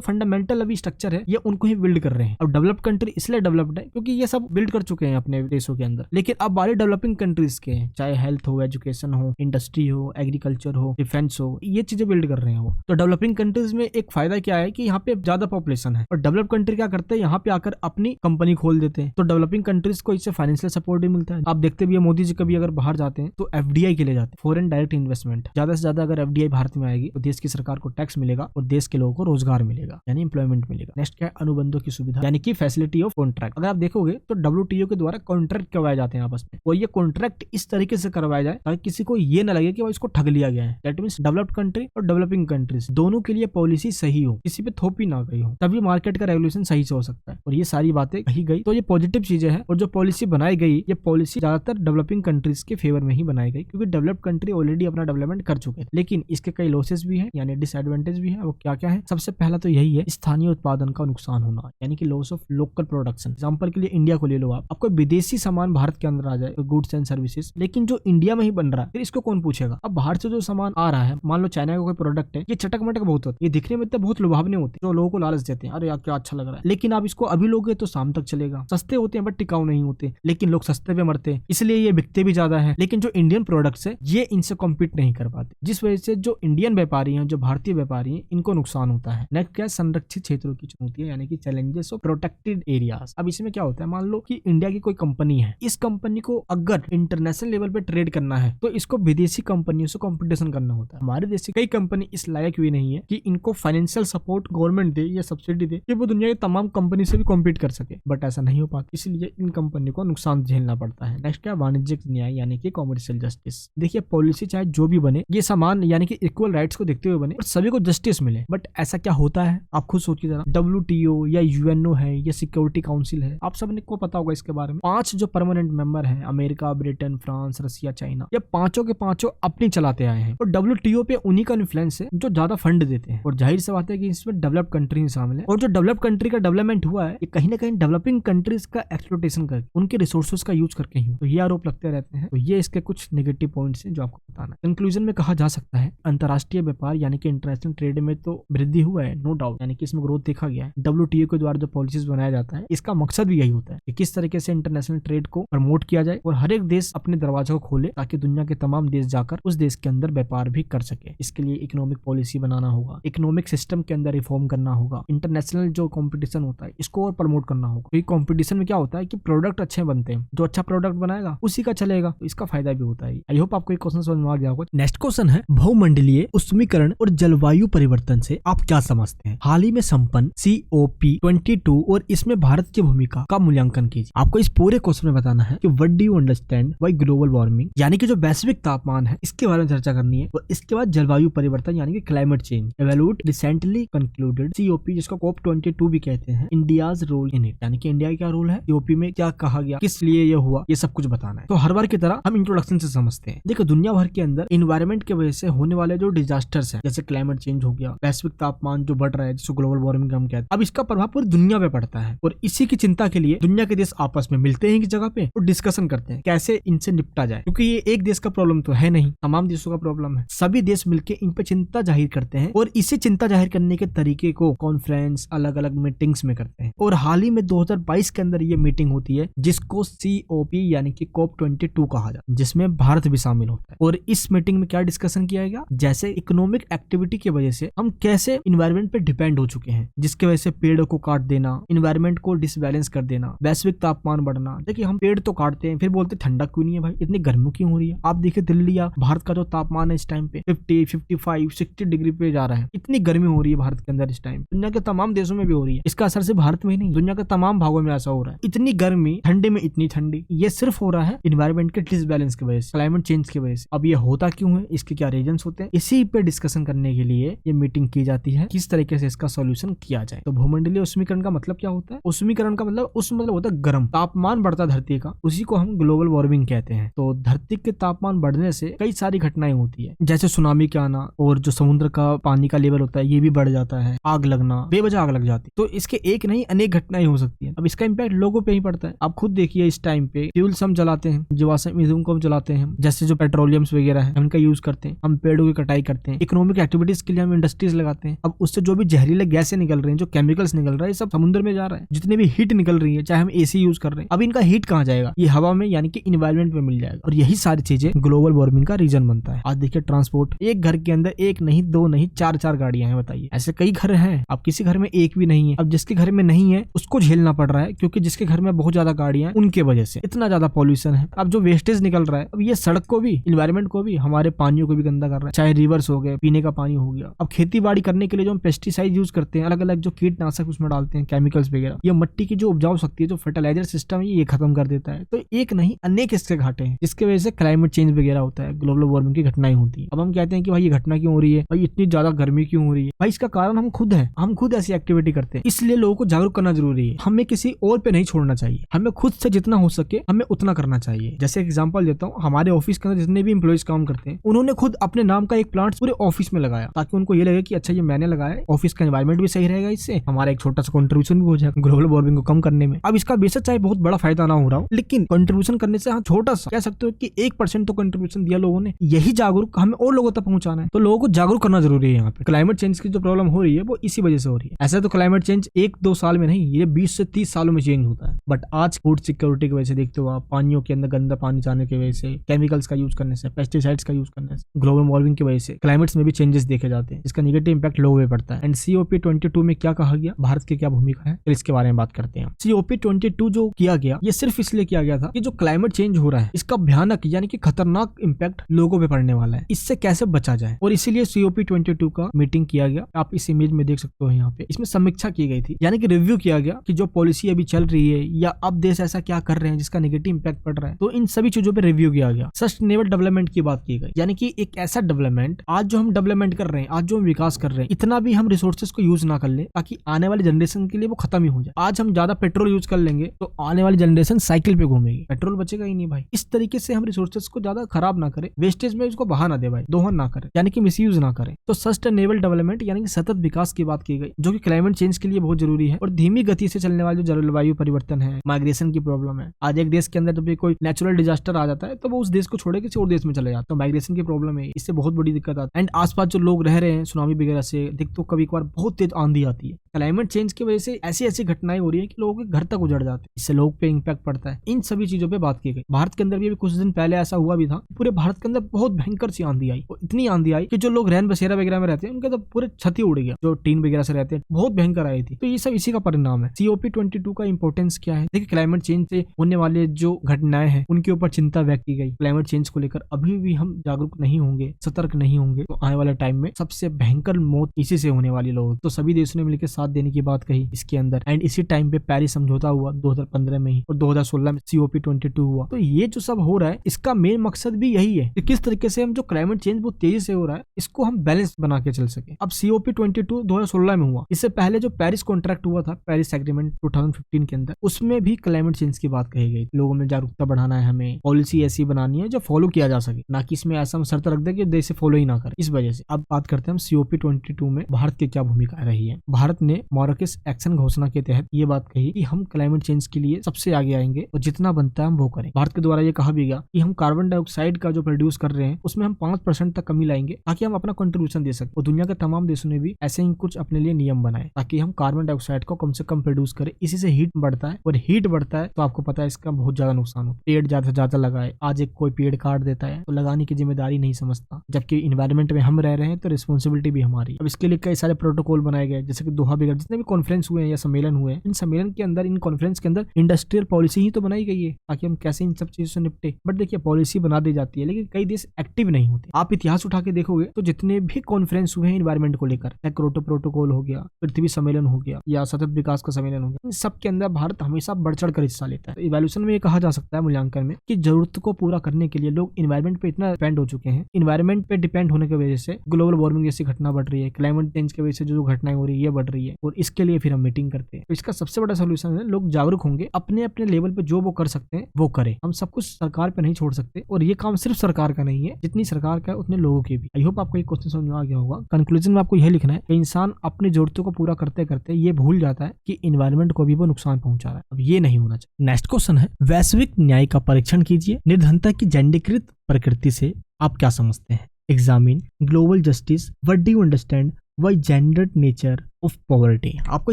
फंडामेंटल अभी स्ट्रक्चर है ये उनको ही बिल्ड कर रहे हैं। अब डेवलप्ड कंट्री इसलिए डेवलप्ड है क्योंकि ये सब बिल्ड कर चुके हैं अपने देशों के अंदर, लेकिन अब बाकी डेवलपिंग कंट्रीज के हैं, चाहे हेल्थ हो, एजुकेशन हो, इंडस्ट्री हो, एग्रीकल्चर हो, डिफेंस हो, ये चीजें बिल्ड कर रहे हैं वो। तो डेवलपिंग कंट्रीज में एक फायदा क्या है कि यहाँ पे ज्यादा पॉपुलेशन है, और डेवलप कंट्री क्या करते हैं, यहाँ पे आकर अपनी कंपनी खोल देते हैं। तो डेवलपिंग कंट्रीज को इससे फाइनेंशियल सपोर्ट भी मिलता है। आप देखते भी है मोदी जी कभी अगर बाहर जाते हैं तो FDI के लिए जाते हैं, फॉरेन डायरेक्ट इन्वेस्टमेंट। ज्यादा से ज्यादा अगर FDI भारत में आएगी तो देश की सरकार को टैक्स मिलेगा और देश के लोगों को रोजगार मिलेगा, यानी एम्प्लॉयमेंट मिलेगा। नेक्स्ट क्या है, अनुबंधों की सुविधा सुविधा यानी कि फैसिलिटी ऑफ कॉन्ट्रैक्ट। अगर आप देखोगे तो WTO के द्वारा कॉन्ट्रैक्ट करवाए जाते हैं आपस में, और ये कॉन्ट्रैक्ट इस तरीके से करवाया जाए ताकि किसी को ये ना लगे कि भाई इसको ठग लिया गया है। दैट मींस डेवलप्ड कंट्री और डेवलपिंग कंट्रीज दोनों के लिए पॉलिसी सही हो, किसी पे थोपी ना गई हो, तभी मार्केट का रेगुलेशन सही से हो सकता है। और ये सारी बातें कही गई तो ये पॉजिटिव चीजें हैं। और जो पॉलिसी बनाई गई, ये पॉलिसी ज्यादातर डेवलपिंग कंट्रीज के फेवर में ही बनाई गई, क्योंकि डेवलप्ड कंट्री ऑलरेडी अपना डेवलपमेंट कर चुके हैं। लेकिन इसके कई लॉसेस भी हैं, यानी डिसएडवांटेज भी है। वो क्या क्या है? सबसे पहला तो यही है स्थानीय उत्पादन का नुकसान होना, यानी कि loss of local production. Example के लिए इंडिया को ले लो आप, आपको विदेशी सामान भारत के अंदर आ जाए, गुड्स एंड सर्विसेज, लेकिन जो इंडिया में ही बन रहा है, फिर इसको कौन पूछेगा? अब बाहर से जो सामान आ रहा है, मान लो चाइना का कोई प्रोडक्ट है, ये चटक मटक बहुत होता है, ये दिखने में तो बहुत लुभावने होते हैं, जो लोगों को लालच देते हैं, अरे यार क्या अच्छा लग रहा है। लेकिन आप इसको अभी लोगे तो शाम तक चलेगा। सस्ते होते हैं बट टिकाऊ नहीं होते, लेकिन लोग सस्ते पे मरते हैं, इसलिए ये बिकते भी ज्यादा है। लेकिन जो इंडियन प्रोडक्ट्स है ये इनसे कॉम्पीट नहीं कर पाते, जिस वजह से जो इंडियन व्यापारी हैं, जो भारतीय व्यापारी हैं, इनको नुकसान होता है। नेक्स्ट क्या है? संरक्षित क्षेत्रों की चुनौती है, यानी कि चैलेंजेस ऑफ प्रोटेक्टेड एरियाज। अब इसमें क्या होता है? मान लो कि इंडिया की कोई कंपनी है, इस कंपनी को अगर इंटरनेशनल लेवल पे ट्रेड करना है तो इसको विदेशी कंपनियों से कंपटीशन करना होता है। हमारे देश की कई कंपनी इस लायक भी नहीं है कि इनको फाइनेंशियल सपोर्ट गवर्नमेंट दे या सब्सिडी दे कि वो दुनिया की तमाम कंपनी से भी कॉम्पीट कर सके, बट ऐसा नहीं हो पाता, इसलिए इन कंपनी को नुकसान झेलना पड़ता है। नेक्स्ट क्या? वाणिज्यिक न्याय, यानी कि कॉमर्शियल जस्टिस। देखिए पॉलिसी चाहे जो भी बने, ये समान यानी कि इक्वल राइट्स को देखते हुए बने और सभी को जस्टिस मिले, बट ऐसा क्या होता है? आप खुद सोचिए जरा। WTO या UNO है या सिक्योरिटी काउंसिल है, आप सबने को पता होगा इसके बारे में। 5 जो परमानेंट मेंबर हैं, अमेरिका, ब्रिटेन, फ्रांस, रसिया, चाइना, ये पांचों के पांचों अपनी चलाते आए हैं, और WTO पे उन्हीं का इन्फ्लुएंस है जो ज्यादा फंड देते हैं। और जाहिर सी बात है कि इसमें डेवलप्ड कंट्री शामिल है, और जो डेवलप्ड कंट्री का डेवलपमेंट हुआ है, ये कहीं ना कहीं डेवलपिंग कंट्रीज का एक्सप्लॉयटेशन करके, उनके रिसोर्सेज का यूज करके ही, तो ये आरोप लगते रहते हैं। तो ये इसके कुछ नेगेटिव पॉइंट्स हैं जो आपको बताना है। कंक्लूजन में कहा जा सकता है, अंतरराष्ट्रीय व्यापार यानी कि इंटरनेशनल ट्रेड में तो वृद्धि हुआ है, नो डाउट, यानी कि इसमें ग्रोथ देखा गया है। WTO के द्वारा जो पॉलिसीज बनाया जाता है, इसका मकसद भी यही होता है कि किस तरीके से इंटरनेशनल ट्रेड को प्रमोट किया जाए और हर एक देश अपने दरवाजे को खोले, ताकि दुनिया के तमाम देश जाकर उस देश के अंदर व्यापार भी कर सके। इसके लिए इकोनॉमिक पॉलिसी बनाना होगा, इकोनॉमिक सिस्टम के अंदर रिफॉर्म करना होगा, इंटरनेशनल जो कंपटीशन होता है इसको और प्रमोट करना होगा। क्योंकि कंपटीशन में क्या होता है कि प्रोडक्ट अच्छे बनते हैं, जो अच्छा प्रोडक्ट बनाएगा उसी का चलेगा, तो इसका फायदा भी होता है। आई होप आपको एक क्वेश्चन समझ में आ गया होगा। नेक्स्ट क्वेश्चन है, भूमंडलीय उष्मीकरण और जलवायु परिवर्तन से आप क्या समझते हैं? हाल ही में संपन्न COP22 और इसमें भारत की भूमिका का मूल्यांकन कीजिए। आपको इस पूरे क्वेश्चन में बताना है कि what do you understand by global warming, यानी कि जो वैश्विक तापमान है इसके बारे में चर्चा करनी है। और इसके बाद जलवायु परिवर्तन यानी कि climate change. एवैल्यूएट recently concluded COP, जिसको COP22 भी कहते हैं, इंडियाज रोल इन इट, यानी कि इंडिया का क्या रोल है, COP में क्या कहा गया, किस लिए ये हुआ, ये सब कुछ बताना है। तो हर बार की तरह हम इंट्रोडक्शन से समझते हैं। देखो दुनिया भर के अंदर इन्वायरमेंट की वजह से होने वाले जो डिजास्टर्स है, जैसे क्लाइमेट चेंज हो गया, वैश्विक तापमान जो बढ़ रहा है जिसको ग्लोबल वार्मिंग हम कहते हैं, अब इसका प्रभाव पूरी दुनिया पे पड़ता है। और इसी की चिंता के लिए दुनिया के देश आपस में मिलते हैं एक जगह पे और डिस्कशन करते हैं कैसे इनसे निपटा जाए, क्योंकि ये एक देश का प्रॉब्लम तो है नहीं, तमाम देशों का प्रॉब्लम है। सभी देश मिलकर इन पे चिंता जाहिर करते हैं और इसी चिंता जाहिर करने के तरीके को कॉन्फ्रेंस, अलग अलग मीटिंग्स में करते हैं। और हाल ही में 2022 के अंदर ये मीटिंग होती है जिसको COP यानी कि COP22 कहा जाता है, जिसमें भारत भी शामिल होता है। और इस मीटिंग में क्या डिस्कशन किया गया, जैसे इकोनॉमिक एक्टिविटी की वजह से हम कैसे इन्वायरमेंट पे डिपेंड हो चुके हैं, जिसकी वजह से पेड़ों को काट देना, इन्वायरमेंट को डिसबैलेंस कर देना, वैश्विक तापमान बढ़ना। देखिए हम पेड़ तो काटते हैं, फिर बोलते ठंडा क्यों नहीं है भाई, इतनी गर्मी क्यों हो रही है। आप देखिए दिल्ली या भारत का जो तापमान है इस टाइम पे 50, 55, 60 डिग्री पे जा रहा है। इतनी गर्मी हो रही है भारत के अंदर इस टाइम, दुनिया के तमाम देशों में भी हो रही है। इसका असर सिर्फ भारत में ही नहीं, दुनिया के तमाम भागों में ऐसा हो रहा है। इतनी गर्मी, ठंडे में इतनी ठंडी, ये सिर्फ हो रहा है इन्वायरमेंट के डिसबैलेंस की वजह से, क्लाइमेट चेंज की वजह से। अब ये होता क्यों है, इसके क्या रीजंस होते हैं, इसी पे डिस्कशन करने के लिए ये मीटिंग की जाती है, किस तरीके से इसका सोल्यूशन किया जाए। तो भूमंडलीय उष्मीकरण का मतलब क्या होता है? उष्मीकरण का मतलब मतलब होता है गर्म, तापमान बढ़ता धरती का, उसी को हम ग्लोबल वार्मिंग कहते हैं। तो धरती के तापमान बढ़ने से कई सारी घटनाएं होती है, जैसे सुनामी के आना, और जो समुद्र का पानी का लेवल होता है ये भी बढ़ जाता है, आग लगना, बेवजह आग लग जाती है। तो इसके एक नहीं अनेक घटनाएं हो सकती है। अब इसका इम्पैक्ट लोगों पे ही पड़ता है। आप खुद देखिए इस टाइम पे फ्यूल्स हम जलाते हैं, जीवाश्म ईंधन को हम जलाते हैं, जैसे जो पेट्रोलियम्स वगैरह है उनका यूज करते हैं, हम पेड़ों की कटाई करते हैं, इकोनॉमिक एक्टिविटीज के लिए हम इंडस्ट्रीज लगाते हैं। अब उससे जो भी जहरीले गैसें निकल रही हैं, जो केमिकल्स निकल रहा है, सब समुद्र में जा रहा है। जितने भी हीट निकल रही है, चाहे हम AC यूज कर रहे हैं, अब इनका हीट कहाँ जाएगा, ये हवा में यानी कि इन्वायरमेंट में मिल जाएगा। और यही सारी चीजें ग्लोबल वार्मिंग का रीजन बनता है। आज देखिए ट्रांसपोर्ट, एक घर के अंदर एक नहीं, दो नहीं, 4-4 गाड़ियां हैं, बताइए। ऐसे कई घर हैं, अब किसी घर में एक भी नहीं है। अब जिसके घर में नहीं है उसको झेलना पड़ रहा है, क्योंकि जिसके घर में बहुत ज्यादा गाड़ियां, उनके वजह से इतना ज्यादा पॉल्यूशन है। अब जो वेस्टेज निकल रहा है, अब ये सड़क को भी, इन्वायरमेंट को भी, हमारे पानियों को भी गंदा कर रहा है, चाहे रिवर्स हो गए, पीने का पानी हो गया। अब खेती बाड़ी करने के लिए जो हम पेस्टिसाइड यूज करते हैं, अलग अलग जो कीटनाशक उसमें डालते हैं, हैं केमिकल्स वगैरह, ये मिट्टी की जो उपजाऊ शक्ति है, जो फर्टिलाइजर सिस्टम है, ये खत्म कर देता है। तो एक नहीं अनेक इसके घाटे हैं जिसकी वजह से क्लाइमेट चेंज वगैरह होता है, ग्लोबल वार्मिंग की घटनाएं होती है। अब हम कहते हैं कि भाई ये घटना क्यों हो रही है, भाई इतनी ज्यादा गर्मी क्यों हो रही है, भाई इसका कारण हम खुद हैं, हम खुद ऐसी एक्टिविटी करते हैं। इसलिए लोगों को जागरूक करना जरूरी है, हमें किसी और पे नहीं छोड़ना चाहिए, हमें खुद से जितना हो सके हमें उतना करना चाहिए। जैसे एग्जांपल देता हूँ, हमारे ऑफिस के अंदर जितने भी एम्प्लॉइज काम करते हैं, उन्होंने खुद अपने नाम का एक प्लांट पूरे ऑफिस में लगाया, ताकि उनको ये लगे कि अच्छा ये मैंने लगाया है, ऑफिस का एनवायरमेंट भी सही रहेगा, इससे हमारा एक छोटा सा कंट्रीब्यूशन भी हो जाएगा ग्लोबल वार्मिंग को कम करने में। अब इसका बेशक चाहे बहुत बड़ा फायदा ना हो रहा हो, लेकिन कंट्रीब्यूशन करने से हाँ छोटा सा कह सकते हो कि 1% तो कंट्रीब्यूशन दिया लोगों ने, यही जागरूक हमें और लोगों तक पहुंचाना है। तो लोगों को जागरूक करना जरूरी है। यहाँ पे क्लाइमेट चेंज की जो प्रॉब्लम हो रही है वो इसी वजह से हो रही है। ऐसा तो क्लाइमेट चेंज 1-2 साल में नहीं, ये 20 से 30 सालों में चेंज होता है। बट आज फूड सिक्योरिटी की वजह से देखते हो आप, पानियों के अंदर गंदा पानी जाने की वजह से, केमिकल्स का यूज करने से, पेस्टिसाइड्स का यूज करने से, ग्लोबल वार्मिंग की वजह से क्लाइमेट्स में भी चेंजेस देखे जाते हैं, जिसका नेगेटिव इंपैक्ट लोगों पे पड़ता है। एंड COP22 में क्या कहा गया, भारत की क्या भूमिका है, तो इसके बारे में बात करते हैं। COP22 जो किया गया, ये सिर्फ इसलिए किया गया था कि जो क्लाइमेट चेंज हो रहा है इसका भयानक यानी कि खतरनाक इंपैक्ट लोगों पे पड़ने वाला है, इससे कैसे बचा जाए, और इसीलिए COP22 का मीटिंग किया गया। आप इस इमेज में देख सकते हो, यहाँ पे इसमें समीक्षा की गई थी, यानी कि रिव्यू किया गया कि जो पॉलिसी अभी चल रही है या अब देश ऐसा क्या कर रहे हैं जिसका नेगेटिव इंपैक्ट पड़ रहा है, तो इन सभी चीजों पे रिव्यू किया गया। सस्टेनेबल डेवलपमेंट की बात की गई, यानी कि एक ऐसा डेवलपमेंट, आज जो हम डेवलपमेंट कर रहे हैं, आज जो हम विकास कर रहे हैं, इतना भी हम रिसोर्सेज को यूज ना कर ले ताकि आने वाली जनरेशन के लिए वो खत्म ही हो जाए। आज हम ज्यादा पेट्रोल यूज कर लेंगे तो आने वाली जनरेशन साइकिल पे घूमेगी, पेट्रोल बचेगा ही नहीं भाई। इस तरीके से हम रिसोर्सेज को ज्यादा खराब ना करें, वेस्टेज में इसको बहा ना दे भाई, दोहन ना करें, यानी कि मिसयूज ना करें। तो सस्टेनेबल डेवलपमेंट यानी कि सतत विकास की बात की गई, जो कि क्लाइमेट चेंज के लिए बहुत जरूरी है। और धीमी गति से चलने वाले जो जलवायु परिवर्तन है, माइग्रेशन की प्रॉब्लम है, आज एक देश के अंदर जब भी कोई नेचुरल डिजास्टर आ जाता है तो वो उस देश को छोड़े किसी और देश में चले जाता है, तो माइग्रेशन की प्रॉब्लम है, इससे बहुत बड़ी दिक्कत आती है। एंड आसपास जो लोग रह रहे हैं, सुनामी वगैरह से देख तो कभी कभार बहुत तेज आंधी आती है। क्लाइमेट चेंज की वजह से ऐसी ऐसी घटनाएं हो रही है कि लोगों के घर तक उजड़ जाते हैं, इससे लोग पे इंपैक्ट पड़ता है। इन सभी चीजों पे बात की गई। भारत के अंदर भी कुछ दिन पहले ऐसा हुआ भी था, पूरे भारत के अंदर बहुत भयंकर सी आंधी आई, इतनी आंधी आई कि जो लोग रैन बसेरा वगैरह में रहते हैं उनके तो पूरे छत उड़ गया, जो टीन वगैरह से रहते हैं, बहुत भयंकर आई थी। तो ये सब इसी का परिणाम है। COP22 का इंपॉर्टेंस क्या है, देखिए क्लाइमेट चेंज से होने वाले जो घटनाएं हैं उनके ऊपर चिंता व्यक्त की गई। क्लाइमेट चेंज को लेकर अभी भी हम जागरूक नहीं होंगे, सतर्क नहीं होंगे, तो आने वाले टाइम में सबसे भयंकर मौत इसी से होने वाली लोग। तो सभी देशों ने मिलकर साथ देने की बात कही इसके अंदर। एंड इसी टाइम पे पेरिस समझौता हुआ 2015 में ही, और 2016 में COP22 हुआ। तो ये जो सब हो रहा है इसका मेन मकसद भी यही है कि किस तरीके से हम जो क्लाइमेट चेंज बहुत तेजी से हो रहा है इसको हम बैलेंस बना के चल सके। अब COP22 2016 में हुआ, इससे पहले जो पेरिस कॉन्ट्रैक्ट हुआ था, पेरिस एग्रीमेंट 2015 के अंदर, उसमें भी क्लाइमेट चेंज की बात कही गई। लोगों में जागरूकता बढ़ाना है, हमें पॉलिसी ऐसी बनानी है जो फॉलो किया जा सके, ना कि इसमें ऐसा शर्त रख दे कि देश से फॉलो ही ना करे। इस वजह से अब बात करते हैं हम COP22 में भारत की क्या भूमिका रही है। भारत ने मॉरिशस एक्शन घोषणा के तहत ये बात कही कि हम क्लाइमेट चेंज के लिए सबसे आगे आएंगे और जितना बनता है हम वो करें। भारत के द्वारा ये कहा भी गया कि हम कार्बन डाइऑक्साइड का जो प्रोड्यूस कर रहे हैं उसमें हम 5% तक कमी लाएंगे, ताकि हम अपना कंट्रीब्यूशन दे सकें। और दुनिया के तमाम देशों ने भी ऐसे ही कुछ अपने लिए नियम बनाए ताकि हम कार्बन डाइऑक्साइड को कम से कम प्रोड्यूस करें। इसी से हीट बढ़ता है, और हीट बढ़ता है तो आपको पता है इसका बहुत ज्यादा नुकसान हो। पेड़ ज्यादा से ज्यादा लगाए, आज एक कोई पेड़ काट देता है तो लगाने की जिम्मेदारी नहीं समझता, जबकि इन्वायरमेंट में हम रह रहे हैं तो रिस्पॉन्सिबिलिटी भी हमारी। अब इसके लिए कई सारे प्रोटोकॉल बनाए गए, जैसे कि दोहा वगैरह जितने भी कॉन्फ्रेंस हुए हैं या सम्मेलन हुए हैं, इन सम्मेलन के अंदर, इन कॉन्फ्रेंस के अंदर इंडस्ट्रियल पॉलिसी ही तो बनाई गई है ताकि हम कैसे इन सब चीजों से निपटे। बट देखिए पॉलिसी बना दी जाती है लेकिन कई देश एक्टिव नहीं होते। आप इतिहास उठा के देखोगे तो जितने भी कॉन्फ्रेंस हुए हैं इन्वायरमेंट को लेकर, क्योटो प्रोटोकॉल हो गया, पृथ्वी सम्मेलन हो गया, या सतत विकास का सम्मेलन हो गया, इन सब के अंदर भारत हमेशा बढ़ चढ़ कर हिस्सा लेता है। इवैल्यूएशन में ये कहा जा सकता है, मूल्यांकन में, कि जरूरत को पूरा करने के लिए लोग इन्वायरमेंट पे इतना डिपेंड हो चुके हैं। इन्वायरमेंट पे डिपेंड होने की वजह से ग्लोबल वार्मिंग जैसी घटना बढ़ रही है, क्लाइमेट चेंज की वजह से जो घटनाएं हो रही है ये बढ़ रही है, और इसके लिए फिर हम मीटिंग करते हैं। तो इसका सबसे बड़ा सोल्यूशन है लोग जागरूक होंगे, अपने अपने लेवल पे जो वो कर सकते हैं वो करें। हम सब कुछ सरकार पे नहीं छोड़ सकते, और ये काम सिर्फ सरकार का नहीं है, जितनी सरकार का है उतने लोगों के भी। आई होप आपको ये क्वेश्चन समझ में आ गया होगा। कंक्लूजन में आपको यह लिखना है कि इंसान अपनी जरूरतों को पूरा करते करते ये भूल जाता है कि इन्वायरमेंट को भी वो नुकसान पहुंचा रहा है। अब ये नहीं होना चाहिए। नेक्स्ट क्वेश्चन है, वैश्विक न्याय का परीक्षण कीजिए। निर्धनता की जेंडरीकृत प्रकृति से आप क्या समझते हैं? Examine global justice, what do you understand by gendered nature of poverty. आपको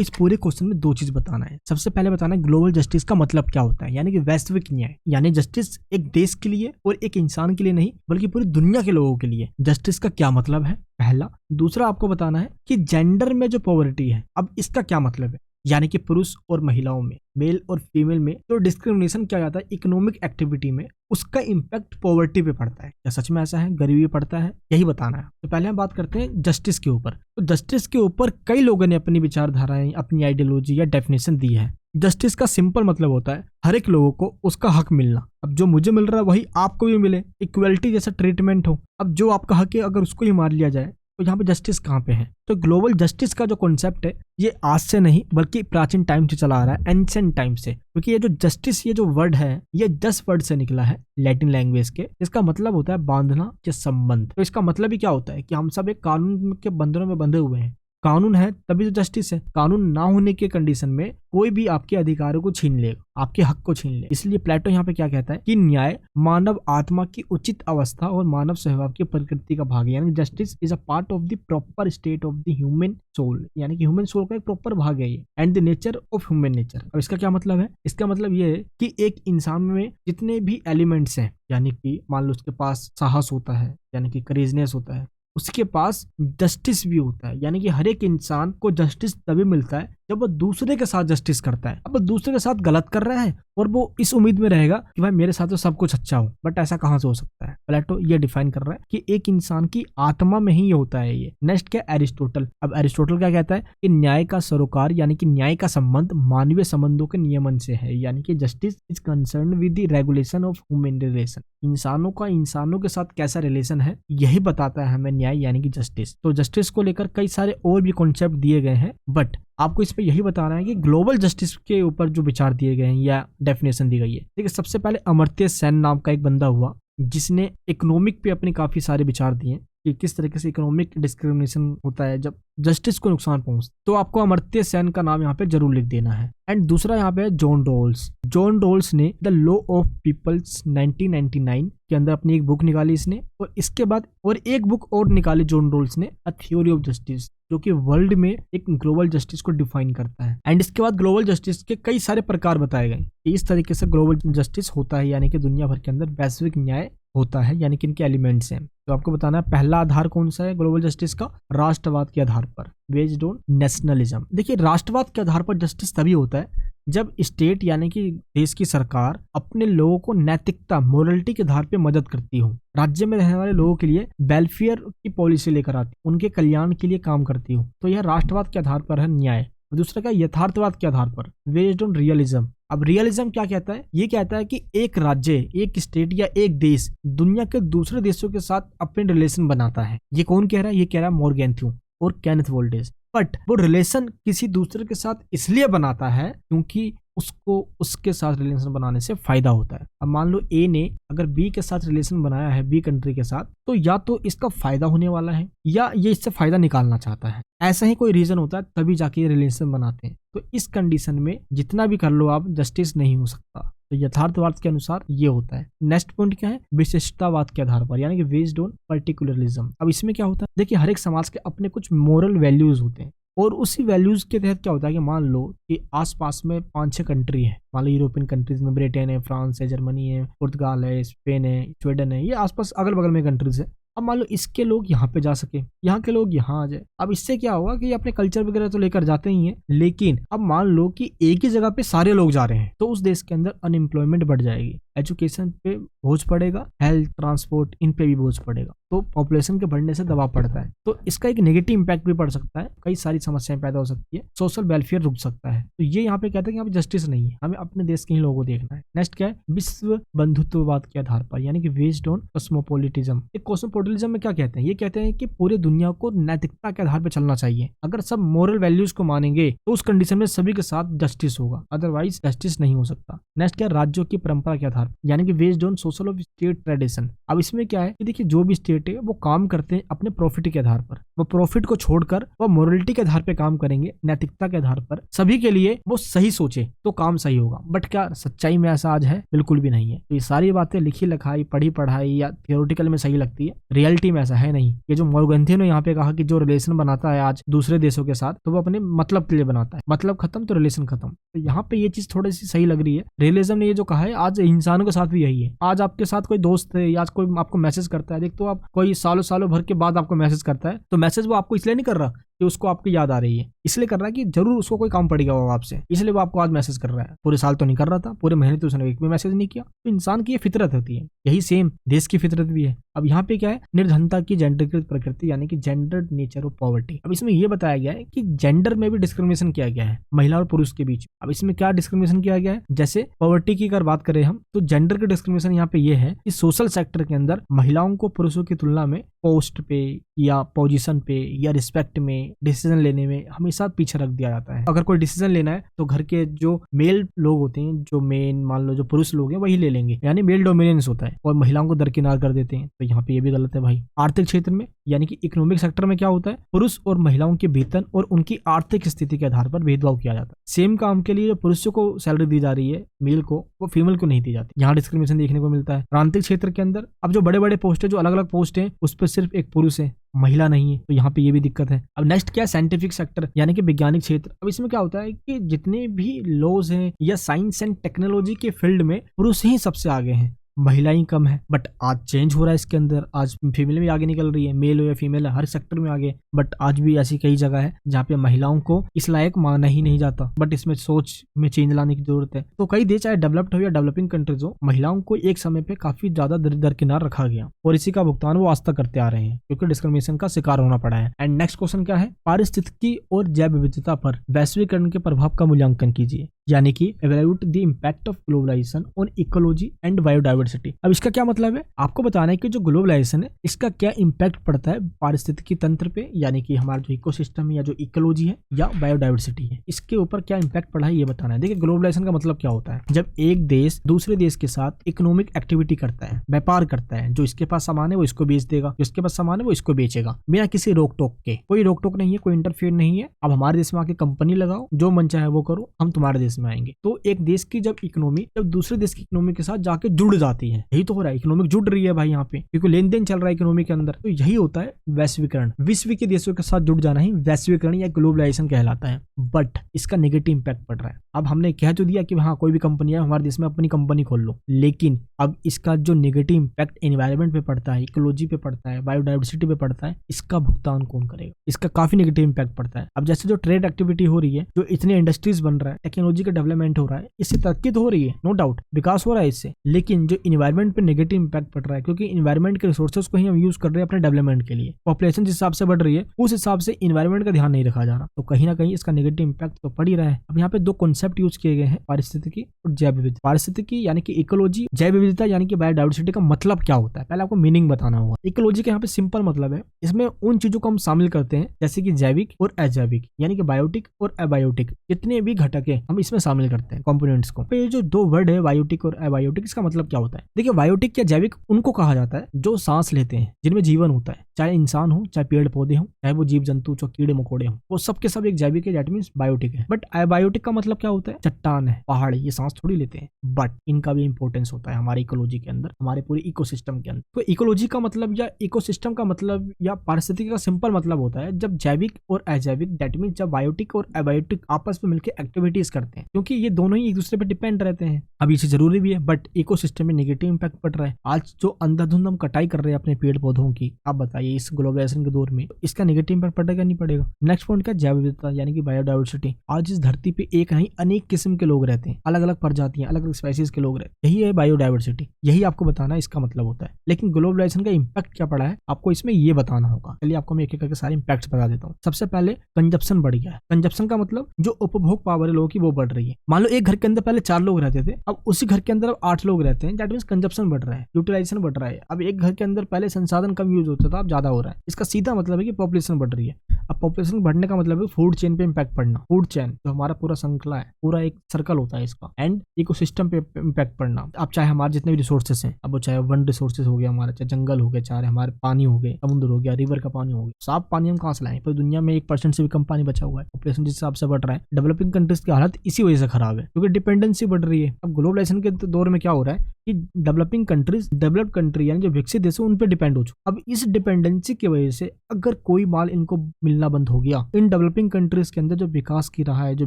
इस पूरे क्वेश्चन में दो चीज बताना है। सबसे पहले बताना है ग्लोबल जस्टिस का मतलब क्या होता है, यानी कि वैश्विक न्याय, यानी जस्टिस एक देश के लिए और एक इंसान के लिए नहीं बल्कि पूरी दुनिया के लोगों के लिए जस्टिस का क्या मतलब है, पहला। दूसरा आपको बताना है कि जेंडर में जो पॉवर्टी है, अब इसका क्या मतलब है, यानी कि पुरुष और महिलाओं में, मेल और फीमेल में जो डिस्क्रिमिनेशन किया जाता है इकोनॉमिक एक्टिविटी में, उसका इम्पैक्ट पॉवर्टी पे पड़ता है। क्या सच में ऐसा है? गरीबी पे पड़ता है? यही बताना है। तो पहले हम बात करते हैं जस्टिस के ऊपर। तो जस्टिस के ऊपर कई लोगों ने अपनी विचारधाराएं, अपनी आइडियोलॉजी या डेफिनेशन दी है। जस्टिस का सिंपल मतलब होता है हर एक लोगों को उसका हक मिलना। अब जो मुझे मिल रहा है वही आपको भी मिले, इक्वलिटी जैसा ट्रीटमेंट हो। अब जो आपका हक है अगर उसको ही मार लिया जाए तो यहाँ पे जस्टिस कहाँ पे है? तो ग्लोबल जस्टिस का जो कॉन्सेप्ट है ये आज से नहीं बल्कि प्राचीन टाइम से चला आ रहा है, एंशिएंट टाइम से। क्योंकि ये जो जस्टिस, ये जो वर्ड है ये 10 वर्ड से निकला है लैटिन लैंग्वेज के। इसका मतलब होता है बांधना या संबंध। तो इसका मतलब ही क्या होता है कि हम सब एक कानून के बंधनों में बंधे हुए हैं। कानून है तभी तो जस्टिस है। कानून ना होने के कंडीशन में कोई भी आपके अधिकारों को छीन लेगा, आपके हक को छीन ले। इसलिए प्लेटो यहाँ पे क्या कहता है कि न्याय मानव आत्मा की उचित अवस्था और मानव स्वभाव की प्रकृति का भाग है। यानी justice is a part of the proper state of the human soul, यानी कि ह्यूमन सोल का एक प्रॉपर भाग है ये, and the nature of human nature. अब इसका क्या मतलब है? इसका मतलब ये है कि एक इंसान में जितने भी एलिमेंट्स हैं, यानी कि मान लो उसके पास साहस होता है, यानी कि करेजनेस होता है, उसके पास जस्टिस भी होता है। यानी कि हर एक इंसान को जस्टिस तभी मिलता है जब वो दूसरे के साथ जस्टिस करता है। अब वो दूसरे के साथ गलत कर रहा है और वो इस उम्मीद में रहेगा कि भाई मेरे साथ तो सब कुछ अच्छा हो, बट ऐसा कहां से हो सकता है? प्लेटो ये डिफाइन कर रहा है कि एक इंसान की आत्मा में ही ये होता है ये। नेक्स्ट क्या? एरिस्टोटल। अब एरिस्टोटल क्या कहता है कि न्याय का सरोकार यानी कि न्याय का संबंध मानवीय संबंधों के नियमन से है। यानी कि justice is concern with the regulation of human relation. इंसानों का इंसानों के साथ कैसा रिलेशन है यही बताता है हमें न्याय यानी कि जस्टिस। तो जस्टिस को लेकर कई सारे और भी कॉन्सेप्ट दिए गए हैं, बट आपको इसमें यही बताना है कि ग्लोबल जस्टिस के ऊपर जो विचार दिए गए हैं या डेफिनेशन दी गई है। देखिए, सबसे पहले अमर्त्य सेन नाम का एक बंदा हुआ जिसने इकोनॉमिक पे अपने काफी सारे विचार दिए कि किस तरीके से इकोनॉमिक डिस्क्रिमिनेशन होता है जब जस्टिस को नुकसान पहुंचता। तो आपको अमर्त्य सेन का नाम यहाँ पे जरूर लिख देना है। एंड दूसरा यहाँ पे है जॉन रोल्स। जॉन रोल्स ने द लॉ ऑफ पीपल्स 1999 के अंदर अपनी एक बुक निकाली इसने, और इसके बाद और एक बुक और निकाली जॉन रोल्स ने, अ थ्योरी ऑफ जस्टिस, जो कि वर्ल्ड में एक ग्लोबल जस्टिस को डिफाइन करता है। एंड इसके बाद ग्लोबल जस्टिस के कई सारे प्रकार बताए गए कि इस तरीके से ग्लोबल जस्टिस होता है, यानी कि दुनिया भर के अंदर वैश्विक न्याय होता है, यानी कि इनके एलिमेंट्स हैं। तो आपको बताना है पहला आधार कौन सा है ग्लोबल जस्टिस का? राष्ट्रवाद के आधार पर, बेस्ड ऑन नेशनलिज्म। देखिए, राष्ट्रवाद के आधार पर जस्टिस तभी होता है जब स्टेट यानी कि देश की सरकार अपने लोगों को नैतिकता, मोरलिटी के आधार पे मदद करती हो, राज्य में रहने वाले लोगों के लिए वेलफेयर की पॉलिसी लेकर आती, उनके कल्याण के लिए काम करती हो। तो यह राष्ट्रवाद के आधार पर है न्याय। दूसरा क्या? यथार्थवाद के आधार पर, बेस्ड ऑन रियलिज्म। अब रियलिज्म क्या कहता है? ये कहता है कि एक राज्य, एक स्टेट या एक देश दुनिया के दूसरे देशों के साथ अपने रिलेशन बनाता है। ये कौन कह रहा है? ये कह रहा है मॉर्गेंथ्यू और केनेथ वोल्डेज। बट वो रिलेशन किसी दूसरे के साथ इसलिए बनाता है क्योंकि उसको उसके साथ रिलेशन बनाने से फायदा होता है। अब मान लो ए ने अगर बी के साथ रिलेशन बनाया है, बी कंट्री के साथ, तो या तो इसका फायदा होने वाला है या ये इससे फायदा निकालना चाहता है। ऐसा ही कोई रीजन होता है तभी जाके ये रिलेशन बनाते हैं। तो इस कंडीशन में जितना भी कर लो आप, जस्टिस नहीं हो सकता। तो यथार्थवाद के अनुसार ये होता है। नेक्स्ट पॉइंट क्या है? विशिष्टतावाद के आधार पर, यानी कि बेस्ड ऑन पर्टिकुलरिज्म। अब इसमें क्या होता है? देखिए, हर एक समाज के अपने कुछ मोरल वैल्यूज होते हैं, और उसी वैल्यूज के तहत क्या होता है कि मान लो कि आसपास में 5-6 कंट्री है, मान लो यूरोपियन कंट्रीज में ब्रिटेन है, फ्रांस है, जर्मनी है, पुर्तगाल है, स्पेन है, स्वीडन है, ये आसपास अगल बगल में कंट्रीज है। अब मान लो इसके लोग यहाँ पे जा सके, यहाँ के लोग यहाँ आ जाए। अब इससे क्या होगा कि अपने कल्चर वगैरह तो लेकर जाते ही हैं, लेकिन अब मान लो कि एक ही जगह पे सारे लोग जा रहे हैं, तो उस देश के अंदर अनएम्प्लॉयमेंट बढ़ जाएगी, एजुकेशन पे बोझ पड़ेगा, हेल्थ, ट्रांसपोर्ट, इन पे भी बोझ पड़ेगा। तो पॉपुलेशन के बढ़ने से दबाव पड़ता है, तो इसका एक नेगेटिव इंपैक्ट भी पड़ सकता है, कई सारी समस्याएं पैदा हो सकती है, सोशल वेलफेयर रुक सकता है। तो ये यहाँ पे कहते हैं कि यहाँ पे जस्टिस नहीं है, हमें अपने देश के ही लोगों को देखना है। नेक्स्ट क्या है? विश्व बंधुत्ववाद के आधार पर, यानी कि बेस्ड ऑन कॉस्मोपोलिटिज्म। एक कॉस्मोपोलिटिज्म में क्या कहते हैं? ये कहते हैं कि पूरे दुनिया को नैतिकता के आधार पर चलना चाहिए। अगर सब मोरल वैल्यूज को मानेंगे तो उस कंडीशन में सभी के साथ जस्टिस होगा, अदरवाइज जस्टिस नहीं हो सकता। नेक्स्ट क्या? राज्यों की परंपरा के आधार, यानी कि based on social of state tradition. अब इसमें क्या है कि देखिए, जो भी स्टेट है वो काम करते हैं अपने प्रॉफिट के आधार पर, वो प्रॉफिट को छोड़कर वो मोरलिटी के आधार पर काम करेंगे, नैतिकता के आधार पर, सभी के लिए वो सही सोचे तो काम सही होगा। बट क्या सच्चाई में ऐसा आज है? बिल्कुल भी नहीं है। तो ये सारी बातें लिखी लिखाई, पढ़ी पढ़ाई या थियोरेटिकल में सही लगती है, रियलिटी में ऐसा है नहीं। ये जो मॉर्गेंथियन ने यहाँ पे कहा कि जो रिलेशन बनाता है आज दूसरे देशों के साथ, तो वो अपने मतलब के लिए बनाता है, मतलब खत्म तो रिलेशन खत्म। तो यहाँ पे ये चीज थोड़ी सी सही लग रही है। रियलिज्म ने ये जो कहा है आज इंसानों के साथ भी यही है। आज आपके साथ कोई दोस्त है या आज कोई आपको मैसेज करता है, देख तो आप कोई सालों सालों भर के बाद आपको मैसेज करता है, तो मैसेज वो आपको इसलिए नहीं कर रहा कि उसको आपकी याद आ रही है, इसलिए कर रहा है कि जरूर उसको कोई काम पड़ेगा वो आपसे, इसलिए वो आपको आज मैसेज कर रहा है। पूरे साल तो नहीं कर रहा था, पूरे महीने तो उसने एक भी मैसेज नहीं किया। तो इंसान की ये फितरत होती है, यही सेम देश की फितरत भी है। अब यहाँ पे क्या है, निर्धनता की जेंडरकृत प्रकृति, यानी कि जेंडर्ड नेचर ऑफ पॉवर्टी। अब इसमें यह बताया गया है कि जेंडर में भी डिस्क्रिमिनेशन किया गया है महिला और पुरुष के बीच। अब इसमें क्या डिस्क्रिमिनेशन किया गया है, जैसे पॉवर्टी की अगर बात करें हम, तो जेंडर के डिस्क्रिमिनेशन यहाँ पे ये है कि सोशल सेक्टर के अंदर महिलाओं को पुरुषों की तुलना में पोस्ट पे या पोजीशन पे या रिस्पेक्ट में, डिसीजन लेने में हमेशा पीछे रख दिया जाता है। अगर कोई डिसीजन लेना है तो घर के जो मेल लोग होते हैं, जो मेन मान लो जो पुरुष लोग हैं वही ले लेंगे, यानी मेल डोमिनेंस होता है, और महिलाओं को दरकिनार कर देते हैं। तो यहाँ पे ये भी गलत है भाई। आर्थिक क्षेत्र में यानी कि इकोनॉमिक सेक्टर में क्या होता है, पुरुष और महिलाओं के वेतन और उनकी आर्थिक स्थिति के आधार पर भेदभाव किया जाता है। सेम काम के लिए जो पुरुषों को सैलरी दी जा रही है मेल को, वो फीमेल को नहीं दी जाती। यहाँ डिस्क्रिमिनेशन देखने को मिलता है। प्रांतिक क्षेत्र के अंदर अब जो बड़े बड़े पोस्ट है, जो अलग अलग पोस्ट है, उस पर सिर्फ एक पुरुष है, महिला नहीं है, तो यहाँ पे ये भी दिक्कत है। अब नेक्स्ट क्या है, साइंटिफिक सेक्टर यानी कि वैज्ञानिक क्षेत्र। अब इसमें क्या होता है कि जितने भी लॉज हैं या साइंस एंड टेक्नोलॉजी के फील्ड में पुरुष ही सबसे आगे हैं, महिलाएं कम है। बट आज चेंज हो रहा है इसके अंदर, आज फीमेल भी आगे निकल रही है, मेल हो या फीमेल हर सेक्टर में आगे। बट आज भी ऐसी कई जगह है जहाँ पे महिलाओं को इस लायक माना ही नहीं जाता। बट इसमें सोच में चेंज लाने की जरूरत है। तो कई देश चाहे डेवलप्ड हो या डेवलपिंग कंट्रीज हो, महिलाओं को एक समय पे काफी ज्यादा दरकिनार रखा गया और इसी का भुगतान वो आज तक करते आ रहे हैं, क्योंकि डिस्क्रिमिनेशन का शिकार होना पड़ा है। एंड नेक्स्ट क्वेश्चन क्या है, पारिस्थितिकी और जैव विविधता पर वैश्वीकरण के प्रभाव का मूल्यांकन कीजिए, यानी कि evaluate the impact of globalisation on ecology and biodiversity. अब इसका क्या मतलब है, आपको बताना है कि जो ग्लोबलाइजेशन है इसका क्या इंपैक्ट पड़ता है पारिस्थितिकी तंत्र पे, यानी कि हमारा जो इकोसिस्टम है या जो इकोलॉजी है या बायोडाइवर्सिटी है, इसके ऊपर क्या इंपैक्ट पड़ा है ये बताना है। देखिए ग्लोबलाइजेशन का मतलब क्या होता है, जब एक देश दूसरे देश के साथ इकोनॉमिक एक्टिविटी करता है, व्यापार करता है, जो इसके पास सामान है वो इसको बेच देगा, जो इसके पास सामान है वो इसको बेचेगा, बिना किसी रोक टोक के। कोई रोक टोक नहीं है, कोई इंटरफेयर नहीं है। अब हमारे देश में आके कंपनी लगाओ, जो मन चाहे वो करो, हम तुम्हारे देश में आएंगे। तो एक देश की जब इकोनॉमी जब दूसरे देश की इकोनॉमी के साथ जाके जुड़ जाती है, यही तो हो रहा है, इकोनॉमिक जुड़ रही है भाई यहाँ पे, क्योंकि लेन देन चल रहा है इकोनॉमी के अंदर। तो यही होता है वैश्वीकरण, विश्व के देशों के साथ जुड़ जाना ही वैश्वीकरण या ग्लोबलाइजेशन कहलाता है। बट इसका नेगेटिव इंपैक्ट पड़ रहा है। अब हमने कह तो दिया कि हाँ कोई भी कंपनी है हमारे देश में अपनी कंपनी खोल लो, लेकिन अब इसका जो नेगेटिव इंपैक्ट एनवायरनमेंट पे पड़ता है, इकोलॉजी पे पड़ता है, बायोडाइवर्सिटी पे पड़ता है, इसका भुगतान कौन करेगा? इसका काफी नेगेटिव इंपैक्ट पड़ता है। अब जैसे जो ट्रेड एक्टिविटी हो रही है, जो इतने इंडस्ट्रीज बन रहा है, टेक्नोलॉजी का डेवलपमेंट हो रहा है, इससे तरक्की तो हो रही है, नो डाउट विकास हो रहा है इससे, लेकिन जो इन्वायरमेंट पे नेगेटिव इंपैक्ट पड़ रहा है, क्योंकि इन्वायरमेंट के रिसोर्सेज को ही हम यूज कर रहे हैं अपने डेवलपमेंट के लिए। पॉपुलेशन जिस हिसाब से बढ़ रही है उस हिसाब से इन्वायरमेंट का ध्यान नहीं रखा जा रहा, तो कहीं ना कहीं इसका नेगेटिव इंपैक्ट तो पड़ ही रहा है। अब यहाँ पे दो कॉन्सेप्ट यूज किए गए हैं, पारिस्थितिकी और जैव विविधता। पारिस्थितिकी यानी कि इकोलॉजी, जैव विविधता यानी कि बायोडाइवर्सिटी का मतलब क्या होता है, पहले आपको मीनिंग बताना होगा। इकोलॉजी का यहाँ पे सिंपल मतलब है, इसमें उन चीजों को हम शामिल करते हैं जैसे कि जैविक और अजैविक, यानी कि बायोटिक और अबायोटिक, जितने भी घटक है हम इसमें शामिल करते हैं कंपोनेंट्स को। ये जो दो वर्ड है बायोटिक और अबायोटिक, इसका मतलब क्या होता है? देखिए बायोटिक या जैविक उनको कहा जाता है जो सांस लेते हैं, जिनमें जीवन होता है, चाहे इंसान हो, चाहे पेड़ पौधे हो, चाहे वो जीव जंतु, जो कीड़े मकोड़े हो, वो सब के सब एक जैविक है, दैट मींस बायोटिक है। बट अबायोटिक का मतलब क्या होता है? चट्टान है, पहाड़ है, ये सांस थोड़ी लेते हैं, बट इनका भी इंपॉर्टेंस होता है हमारे इकोलॉजी के अंदर, हमारे पूरे इकोसिस्टम के अंदर। तो इकोलॉजी का मतलब या इकोसिस्टम का मतलब या पारिस्थितिकी का सिंपल मतलब होता है जब जैविक और अजैविक, दैट मींस जब बायोटिक और अबायोटिक आपस में मिलकर एक्टिविटीज करते हैं, क्योंकि ये दोनों ही एक दूसरे पर डिपेंड रहते हैं। अब ये जरूरी भी है, बट इकोसिस्टम में नेगेटिव इंपैक्ट पड़ रहा है। आज जो अंधाधुंध हम कटाई कर रहे हैं अपने पेड़ पौधों की, आप बताइए इस ग्लोबलाइजेशन के दौर में इसका नेगेटिव इंपैक्ट पड़ेगा नहीं पड़ेगा? नेक्स्ट पॉइंट का जैव विविधता यानी कि बायोडाइवर्सिटी। आज इस धरती पे एक नहीं अनेक किस्म के लोग रहते हैं, अलग अलग प्रजातियां, अलग अलग स्पेसीज के लोग रहते हैं, यही है बायोडाइवर्सिटी, यही आपको बताना इसका मतलब होता है। लेकिन ग्लोबलाइजेशन का इंपैक्ट क्या पड़ा है आपको इसमें ये बताना होगा। चलिए आपको मैं एक एक करके सारे इंपैक्ट्स बता देता हूँ। सबसे पहले कंजप्शन बढ़ गया है। कंजप्शन का मतलब जो उपभोग पावर है लोगों की वो बढ़ रही है। मान लो एक घर के अंदर पहले 4 लोग रहते थे, अब उसी घर के अंदर अब 8 लोग रहते हैं, दैट मींस कंजप्शन बढ़ रहा है, यूटिलाइजेशन बढ़ रहा है। अब एक घर के अंदर पहले संसाधन कम यूज होता था, अब ज्यादा हो रहा है। इसका सीधा मतलब है कि पॉपुलेशन बढ़ रही है। अब पॉपुलेशन बढ़ने का मतलब है फूड चेन पे इंपैक्ट पड़ना। फूड चेन जो हमारा पूरा श्रृंखला है, पूरा एक सर्कल होता है इसका, एंड इकोसिस्टम पे इंपैक्ट पड़ना। अब चाहे हमारे जितने भी रिसोर्सेस हैं, अब वो चाहे वन रिसोर्सेज हो गया हमारा, चाहे जंगल हो गया, चाहे हमारे पानी हो गए, समुद्र हो गया, रिवर का पानी हो गया, साफ पानी हम कहाँ से लाएं? पूरी दुनिया में 1% से भी कम पानी बचा हुआ है। पॉपुलेशन जिस हिसाब से बढ़ रहा है, डेवलपिंग कंट्रीज की हालत इसी वजह से खराब है, क्योंकि डिपेंडेंसी बढ़ रही है। अब ग्लोबलाइजेशन के दौर में क्या हो रहा है कि डेवलपिंग कंट्रीज डेवलप्ड कंट्री यानी जो विकसित देश है उन पे डिपेंड हो चुके। अब इस डिपेंडेंसी की वजह से अगर कोई माल इनको मिलना बंद हो गया, इन डेवलपिंग कंट्रीज के अंदर जो विकास की रहा है, जो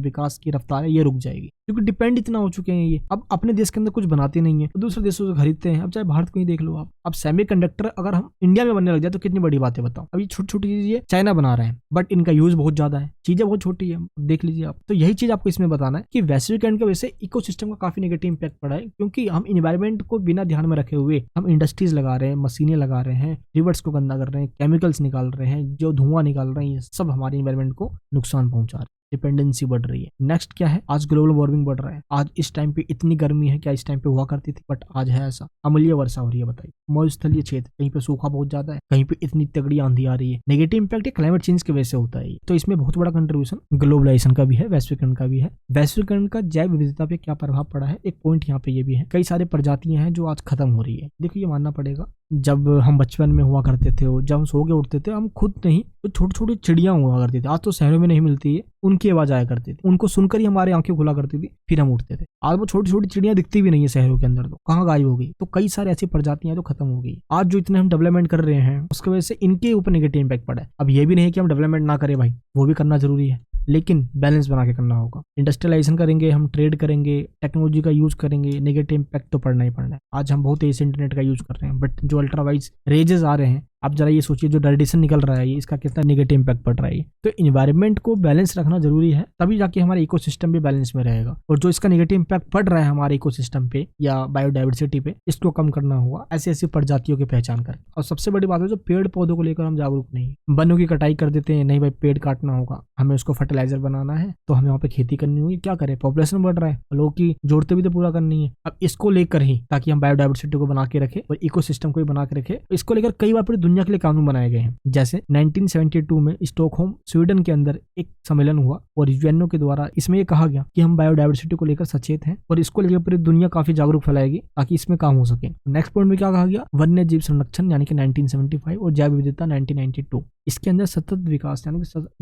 विकास की रफ्तार है, ये रुक जाएगी। क्योंकि डिपेंड इतना हो चुके हैं ये, अब अपने देश के अंदर कुछ बनाते नहीं है तो दूसरे देशों से खरीदते हैं। अब चाहे भारत को ही देख लो आप, अब सेमीकंडक्टर अगर हम इंडिया में बनने लग जाए तो कितनी बड़ी बात है बताओ। अब ये छोटी छोटी चीजें चाइना बना रहे हैं बट इनका यूज बहुत ज्यादा है, चीजें बहुत छोटी है, देख लीजिए आप। तो यही चीज आपको इसमें बताना है कि वैश्वीकरण की वजह से इकोसिस्टम का काफी नेगेटिव इंपैक्ट पड़ा है, क्योंकि हम इन्वायरमेंट को बिना ध्यान में रखे हुए हम इंडस्ट्रीज लगा रहे हैं, मशीनें लगा रहे हैं, रिवर्स को गंदा कर रहे हैं, केमिकल्स निकाल रहे हैं, जो धुआं निकाल रहे हैं, ये सब हमारे इन्वायरमेंट को नुकसान पहुंचा रहे हैं, डिपेंडेंसी बढ़ रही है। नेक्स्ट क्या है, आज ग्लोबल वार्मिंग बढ़ रहा है। आज इस टाइम पे इतनी गर्मी है, क्या इस टाइम पे हुआ करती थी, बट आज है ऐसा। अम्लीय वर्षा हो रही है, बताइए। मरुस्थलीय क्षेत्र, कहीं पे सूखा बहुत ज्यादा है, कहीं पे इतनी तगड़ी आंधी आ रही है। नेगेटिव इंपैक्ट क्लाइमेट चेंज की वजह से होता है। तो इसमें बहुत बड़ा कंट्रीब्यूशन ग्लोबलाइजेशन का भी है, वैश्वीकरण का भी है। वैश्वीकरण का जैव विविधता पे क्या प्रभाव पड़ा है, एक पॉइंट यहाँ पे ये भी है, कई सारे प्रजातियां हैं जो आज खत्म हो रही है। देखो ये मानना पड़ेगा, जब हम बचपन में हुआ करते थे, जब हम सो के उठते थे, हम खुद नहीं तो छोटी छोटी चिड़िया हुआ करती थी। आज तो शहरों में नहीं मिलती है, उनकी आवाज आया करती थी, उनको सुनकर ही हमारी आंखें खुला करती थी, फिर हम उठते थे। आज वो छोटी छोटी चिड़िया दिखती भी नहीं है शहरों के अंदर, तो कहाँ गायब हो गई। तो कई सारे ऐसी प्रजातियां जो खत्म हो गई। आज जो इतने हम डेवलपमेंट कर रहे हैं उसकी वजह से इनके ऊपर नेगेटिव इंपैक्ट पड़ा है। अब ये भी नहीं है कि हम डेवलपमेंट ना करें भाई, वो भी करना जरूरी है, लेकिन बैलेंस बना के करना होगा। इंडस्ट्रियलाइजेशन करेंगे, हम ट्रेड करेंगे, टेक्नोलॉजी का यूज करेंगे, नेगेटिव इंपैक्ट तो पड़ना ही पड़ना है। आज हम बहुत तेज से इंटरनेट का यूज कर रहे हैं, बट जो अल्ट्रावाइज रेजेस आ रहे हैं, आप जरा ये सोचिए, जो रेडिएशन निकल रहा है, इसका कितना नेगेटिव इंपैक्ट पड़ रहा है। तो इन्वायरमेंट को बैलेंस रखना जरूरी है, तभी जाके हमारा इकोसिस्टम भी बैलेंस में रहेगा। और जो इसका नेगेटिव इंपैक्ट पड़ रहा है हमारे इकोसिस्टम पे या बायोडाइवर्सिटी पे, इसको कम करना होगा ऐसी ऐसी प्रजातियों की पहचान कर। और सबसे बड़ी बात है, जो पेड़ पौधों को लेकर हम जागरूक नहीं, वनों की कटाई कर देते हैं। नहीं भाई, पेड़ काटना होगा, हमें उसको फर्टिलाइजर बनाना है, तो हमें वहाँ पे खेती करनी होगी। क्या करें, पॉपुलेशन बढ़ रहा है, लोगों की जरूरतें भी तो पूरा करनी है। अब इसको लेकर ही, ताकि हम बायोडाइवर्सिटी को बना के रखें और इकोसिस्टम को भी बना के रखें, इसको लेकर कई बार पूरी दुनिया के लिए कानून बनाए गए हैं। जैसे 1972 में स्टॉकहोम स्वीडन के अंदर एक सम्मेलन हुआ और यूएनओ के द्वारा इसमें यह कहा गया कि हम बायोडाइवर्सिटी को लेकर सचेत हैं और इसको लेकर पूरी दुनिया काफी जागरूक फैलाएगी ताकि इसमें काम हो सके। नेक्स्ट पॉइंट में क्या कहा गया, वन्य जीव संरक्षण यानी कि 1975 और जैव विविधता 1992। इसके अंदर सतत विकास